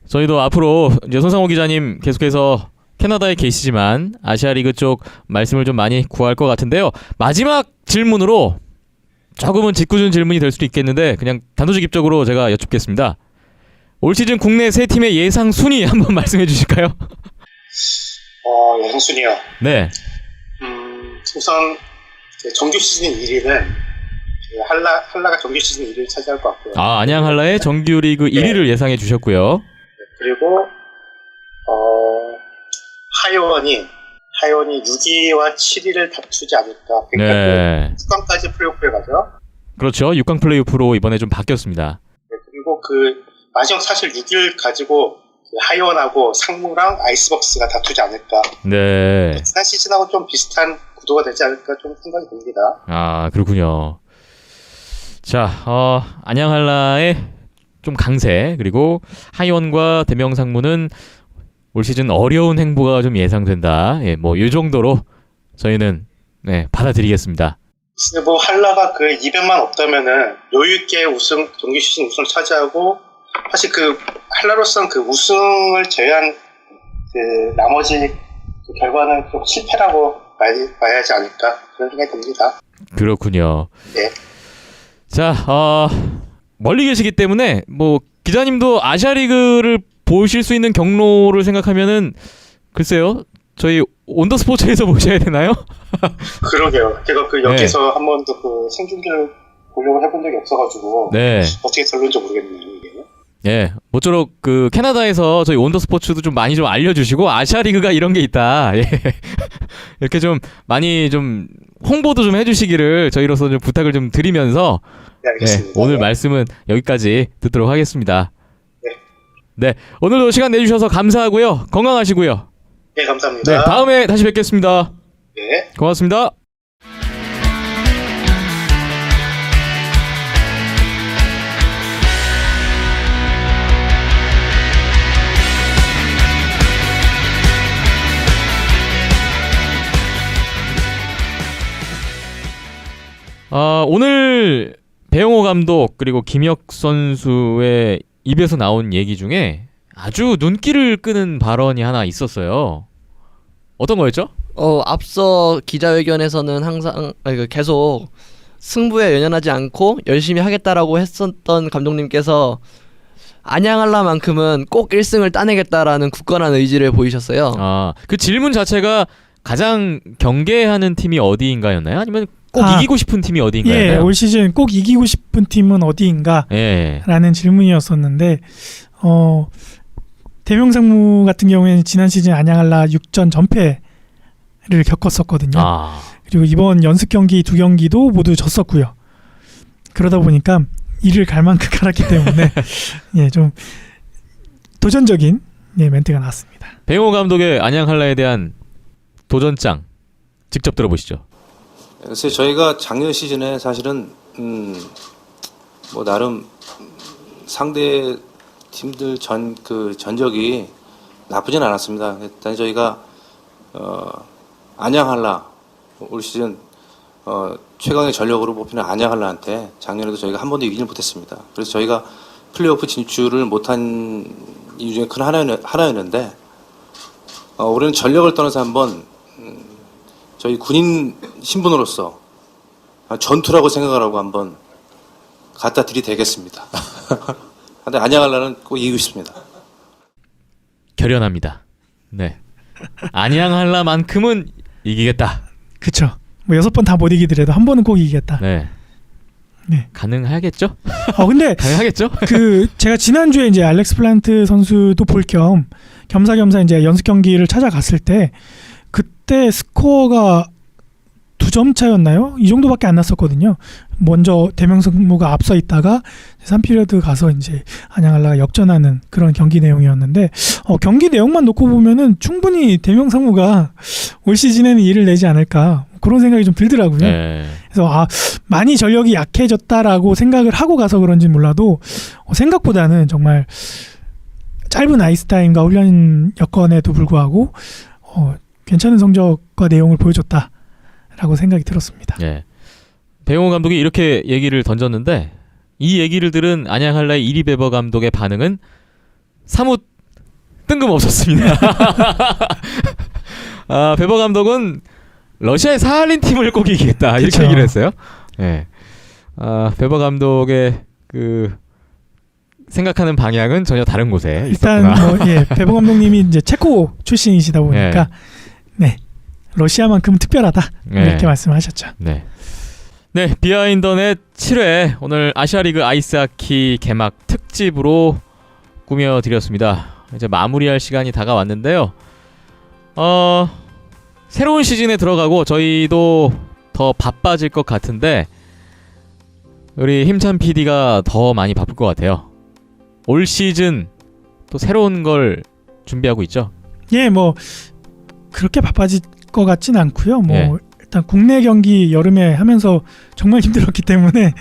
저희도 앞으로 이제 손상호 기자님 계속해서 캐나다에 계시지만 아시아 리그 쪽 말씀을 좀 많이 구할 것 같은데요. 마지막 질문으로 조금은 짓궂은 질문이 될 수도 있겠는데 그냥 단도직입적으로 제가 여쭙겠습니다. 올 시즌 국내 세 팀의 예상 순위 한번 말씀해 주실까요? 예상 순위요. 네. 우선 정규 시즌 1위는 한라가 정규 시즌 1위를 차지할 것 같고요. 아, 안양 한라의 정규리그 1위를 예상해 주셨고요. 그리고 하이원이 6위와 7위를 다투지 않을까. 그러니까 네. 6강까지 플레이오프에 가죠. 그렇죠. 6강 플레이오프로 이번에 좀 바뀌었습니다. 그리고 마지막 사실 6위를 가지고 하이원하고 상무랑 아이스박스가 다투지 않을까. 네. 지난 시즌하고 좀 비슷한 구도가 되지 않을까 좀 생각이 듭니다. 아, 그렇군요. 자, 안양 한라의 좀 강세, 그리고 하이원과 대명상무는 올 시즌 어려운 행보가 좀 예상된다. 예, 뭐 이 정도로 저희는 받아들이겠습니다. 뭐 한라가 이변만 없다면은 여유 있게 정규 시즌 우승을 차지하고, 사실 한라로서는 우승을 제외한 나머지 결과는 좀 실패라고 봐야 하지 않을까 그런 생각이 듭니다. 그렇군요. 네. 자, 멀리 계시기 때문에 뭐 기자님도 아시아리그를 보실 수 있는 경로를 생각하면은 글쎄요, 저희 온더스포츠에서 보셔야 되나요? 그러게요. 제가 여기서 한 번도 생중계를 보려고 해본 적이 없어가지고 어떻게 결론인지 모르겠네요. 이게. 예, 모쪼록 캐나다에서 저희 온더스포츠도 좀 많이 좀 알려주시고 아시아리그가 이런 게 있다. 예. 이렇게 좀 많이 좀 홍보도 좀 해주시기를 저희로서 좀 부탁을 좀 드리면서 오늘 말씀은 여기까지 듣도록 하겠습니다. 네, 오늘도 시간 내주셔서 감사하고요. 건강하시고요. 네, 감사합니다. 네, 다음에 다시 뵙겠습니다. 네. 고맙습니다. 오늘 배영호 감독 그리고 김혁 선수의 입에서 나온 얘기 중에 아주 눈길을 끄는 발언이 하나 있었어요. 어떤 거였죠? 앞서 기자회견에서는 항상 계속 승부에 연연하지 않고 열심히 하겠다라고 했었던 감독님께서 안양 한라만큼은 꼭 1승을 따내겠다라는 굳건한 의지를 보이셨어요. 그 질문 자체가 가장 경계하는 팀이 어디인가였나요? 아니면 꼭 이기고 싶은 팀이 어디인가요? 예, 올 시즌 꼭 이기고 싶은 팀은 어디인가? 라는 질문이었었는데 대명상무 같은 경우에는 지난 시즌 안양 한라 6전 전패를 겪었었거든요. 그리고 이번 연습 경기 2경기도 모두 졌었고요. 그러다 보니까 이를 갈 만큼 갈았기 때문에 좀 도전적인 멘트가 나왔습니다. 배영호 감독의 안양 한라에 대한 도전장 직접 들어보시죠. 글쎄 저희가 작년 시즌에 사실은 뭐 나름 상대 팀들 전적이 나쁘진 않았습니다. 일단 저희가 안양 한라 올 시즌 최강의 전력으로 뽑히는 안양 한라한테 작년에도 저희가 한 번도 이기지 못했습니다. 그래서 저희가 플레이오프 진출을 못한 이유 중에 큰 하나였는데 올해는 전력을 떠나서 한번 저희 군인 신분으로서 전투라고 생각을 하고 한번 갖다 들이대겠습니다. 근데 안양 한라는 꼭 이기고 싶습니다. 결연합니다. 네. 안양 한라만큼은 이기겠다. 그렇죠. 뭐 6번 다 못 이기더라도 한 번은 꼭 이기겠다. 네. 가능하겠죠? 근데 가능하겠죠? 제가 지난주에 이제 알렉스 플란트 선수도 볼 겸 겸사겸사 이제 연습 경기를 찾아갔을 때 그때 스코어가 2점 차였나요? 이 정도밖에 안 났었거든요. 먼저 대명상무가 앞서 있다가 3피리어드 가서 이제 안양 한라가 역전하는 그런 경기 내용이었는데 경기 내용만 놓고 보면은 충분히 대명상무가 올 시즌에는 일을 내지 않을까 그런 생각이 좀 들더라고요. 그래서 많이 전력이 약해졌다라고 생각을 하고 가서 그런지 몰라도 생각보다는 정말 짧은 아이스타임과 훈련 여건에도 불구하고 괜찮은 성적과 내용을 보여줬다라고 생각이 들었습니다. 배용호 감독이 이렇게 얘기를 던졌는데 이 얘기를 들은 안양 한라의 이리 베버 감독의 반응은 사뭇 뜬금없었습니다. 베버 감독은 러시아의 사할린 팀을 꼭 이기겠다 이렇게 얘기를 했어요. 베버 감독의 생각하는 방향은 전혀 다른 곳에 일단 있었구나. 뭐 예, 배봉 감독님이 이제 체코 출신이시다 보니까 네. 러시아만큼 특별하다 이렇게 네. 말씀하셨죠. 네. 네, 비하인더넷 7회 오늘 아시아리그 아이스하키 개막 특집으로 꾸며드렸습니다. 이제 마무리할 시간이 다가왔는데요. 새로운 시즌에 들어가고 저희도 더 바빠질 것 같은데 우리 힘찬 PD가 더 많이 바쁠 것 같아요. 올 시즌 또 새로운 걸 준비하고 있죠? 예, 뭐 그렇게 바빠질 것 같진 않고요. 뭐 예. 일단 국내 경기 여름에 하면서 정말 힘들었기 때문에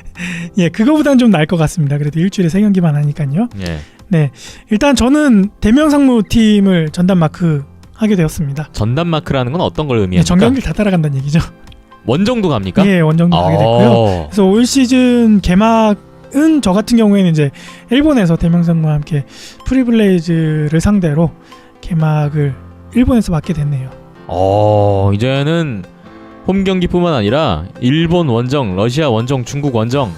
예, 그거보단 좀 나을 것 같습니다. 그래도 일주일에 3경기만 하니까요. 예. 네, 일단 저는 대명상무 팀을 전담 마크 하게 되었습니다. 전담 마크라는 건 어떤 걸 네, 의미합니까? 전경기를 다 따라간다는 얘기죠. 원정도 갑니까? 예, 원정도 가게 됐고요. 그래서 올 시즌 개막은 저 같은 경우에는 이제 일본에서 대명상무와 함께 프리블레이즈를 상대로 개막을 일본에서 맡게 됐네요. 이제는 홈 경기뿐만 아니라 일본 원정, 러시아 원정, 중국 원정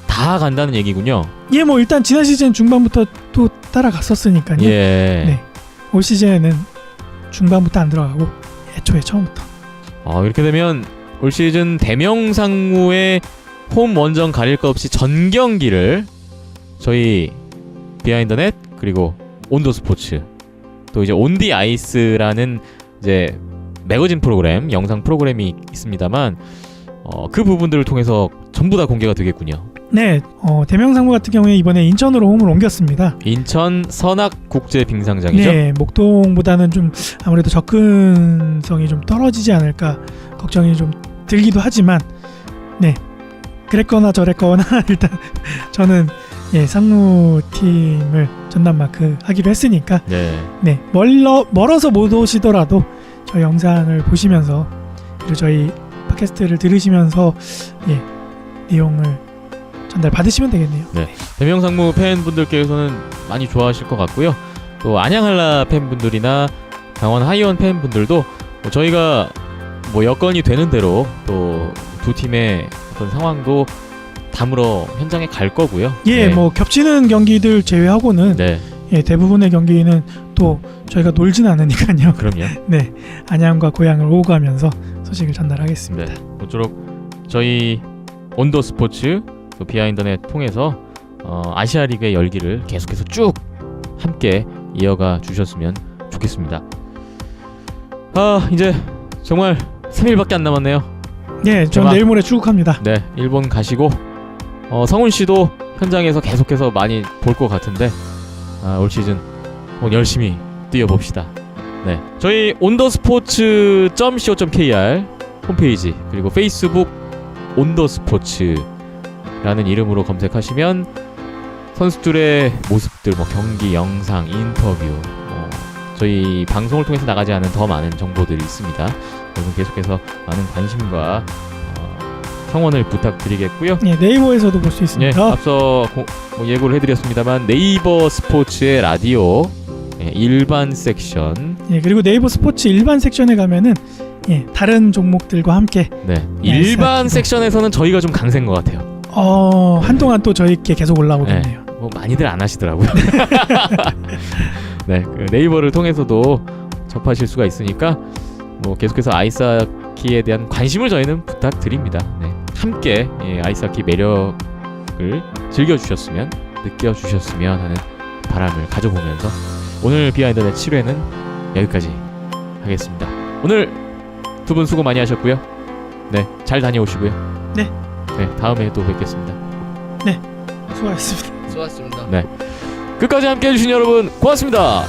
다 간다는 얘기군요. 예, 뭐 일단 지난 시즌 중반부터 또 따라갔었으니까요. 예. 네, 올 시즌에는 중반부터 안 들어가고 애초에 처음부터. 이렇게 되면 올 시즌 대명상무의 홈 원정 가릴 것 없이 전 경기를 저희 비하인더넷 그리고 온더스포츠 또 이제 온디 아이스라는 이제 매거진 프로그램, 영상 프로그램이 있습니다만 그 부분들을 통해서 전부 다 공개가 되겠군요. 네, 대명상무 같은 경우에 이번에 인천으로 홈을 옮겼습니다. 인천 선악국제빙상장이죠? 네, 목동보다는 좀 아무래도 접근성이 좀 떨어지지 않을까 걱정이 좀 들기도 하지만 네, 그랬거나 저랬거나 일단 저는 예, 상무팀을 전담 마크 하기로 했으니까 네, 멀어서 못 오시더라도 저희 영상을 보시면서 그리고 저희 팟캐스트를 들으시면서 예, 내용을 전달 받으시면 되겠네요. 네. 대명상무 팬분들께서는 많이 좋아하실 것 같고요. 또 안양한라 팬분들이나 강원 하이원 팬분들도 저희가 뭐 여건이 되는 대로 또 두 팀의 어떤 상황도 담으러 현장에 갈 거고요. 예, 네. 뭐 겹치는 경기들 제외하고는 네. 예, 대부분의 경기는 또 저희가 놀진 않으니까요. 그럼요. 네, 안양과 고향을 오고 가면서 소식을 전달하겠습니다. 네. 모쪼록 저희 온더스포츠 또 비하인더넷 통해서 아시아 리그의 열기를 계속해서 쭉 함께 이어가 주셨으면 좋겠습니다. 이제 정말 3일밖에 안 남았네요. 네, 전 내일 모레 출국합니다. 네, 일본 가시고 성훈 씨도 현장에서 계속해서 많이 볼 것 같은데 올 시즌 열심히 뛰어봅시다. 네, 저희 온더스포츠.co.kr 홈페이지 그리고 페이스북 온더스포츠라는 이름으로 검색하시면 선수들의 모습들, 뭐 경기 영상, 인터뷰, 저희 방송을 통해서 나가지 않은 더 많은 정보들이 있습니다. 여러분 계속해서 많은 관심과 성원을 부탁드리겠고요. 네, 네이버에서도 볼 수 있습니다. 네, 앞서 예고를 해드렸습니다만 네이버 스포츠의 라디오 일반 섹션. 예, 그리고 네이버 스포츠 일반 섹션에 가면은 예, 다른 종목들과 함께. 네, 일반 섹션에서는 저희가 좀 강세인 것 같아요. 한동안 또 저희께 계속 올라오겠네요. 네, 뭐 많이들 안 하시더라고요. 네, 그 네이버를 통해서도 접하실 수가 있으니까 뭐 계속해서 아이스하키에 대한 관심을 저희는 부탁드립니다. 네, 함께 아이스하키 매력을 즐겨주셨으면, 느껴주셨으면 하는 바람을 가져보면서 오늘 비하인더넷 7회는 여기까지 하겠습니다. 오늘 두 분 수고 많이 하셨고요. 네, 잘 다녀오시고요. 네. 네, 다음에 또 뵙겠습니다. 네, 수고하셨습니다. 수고하셨습니다. 네, 끝까지 함께 해주신 여러분 고맙습니다.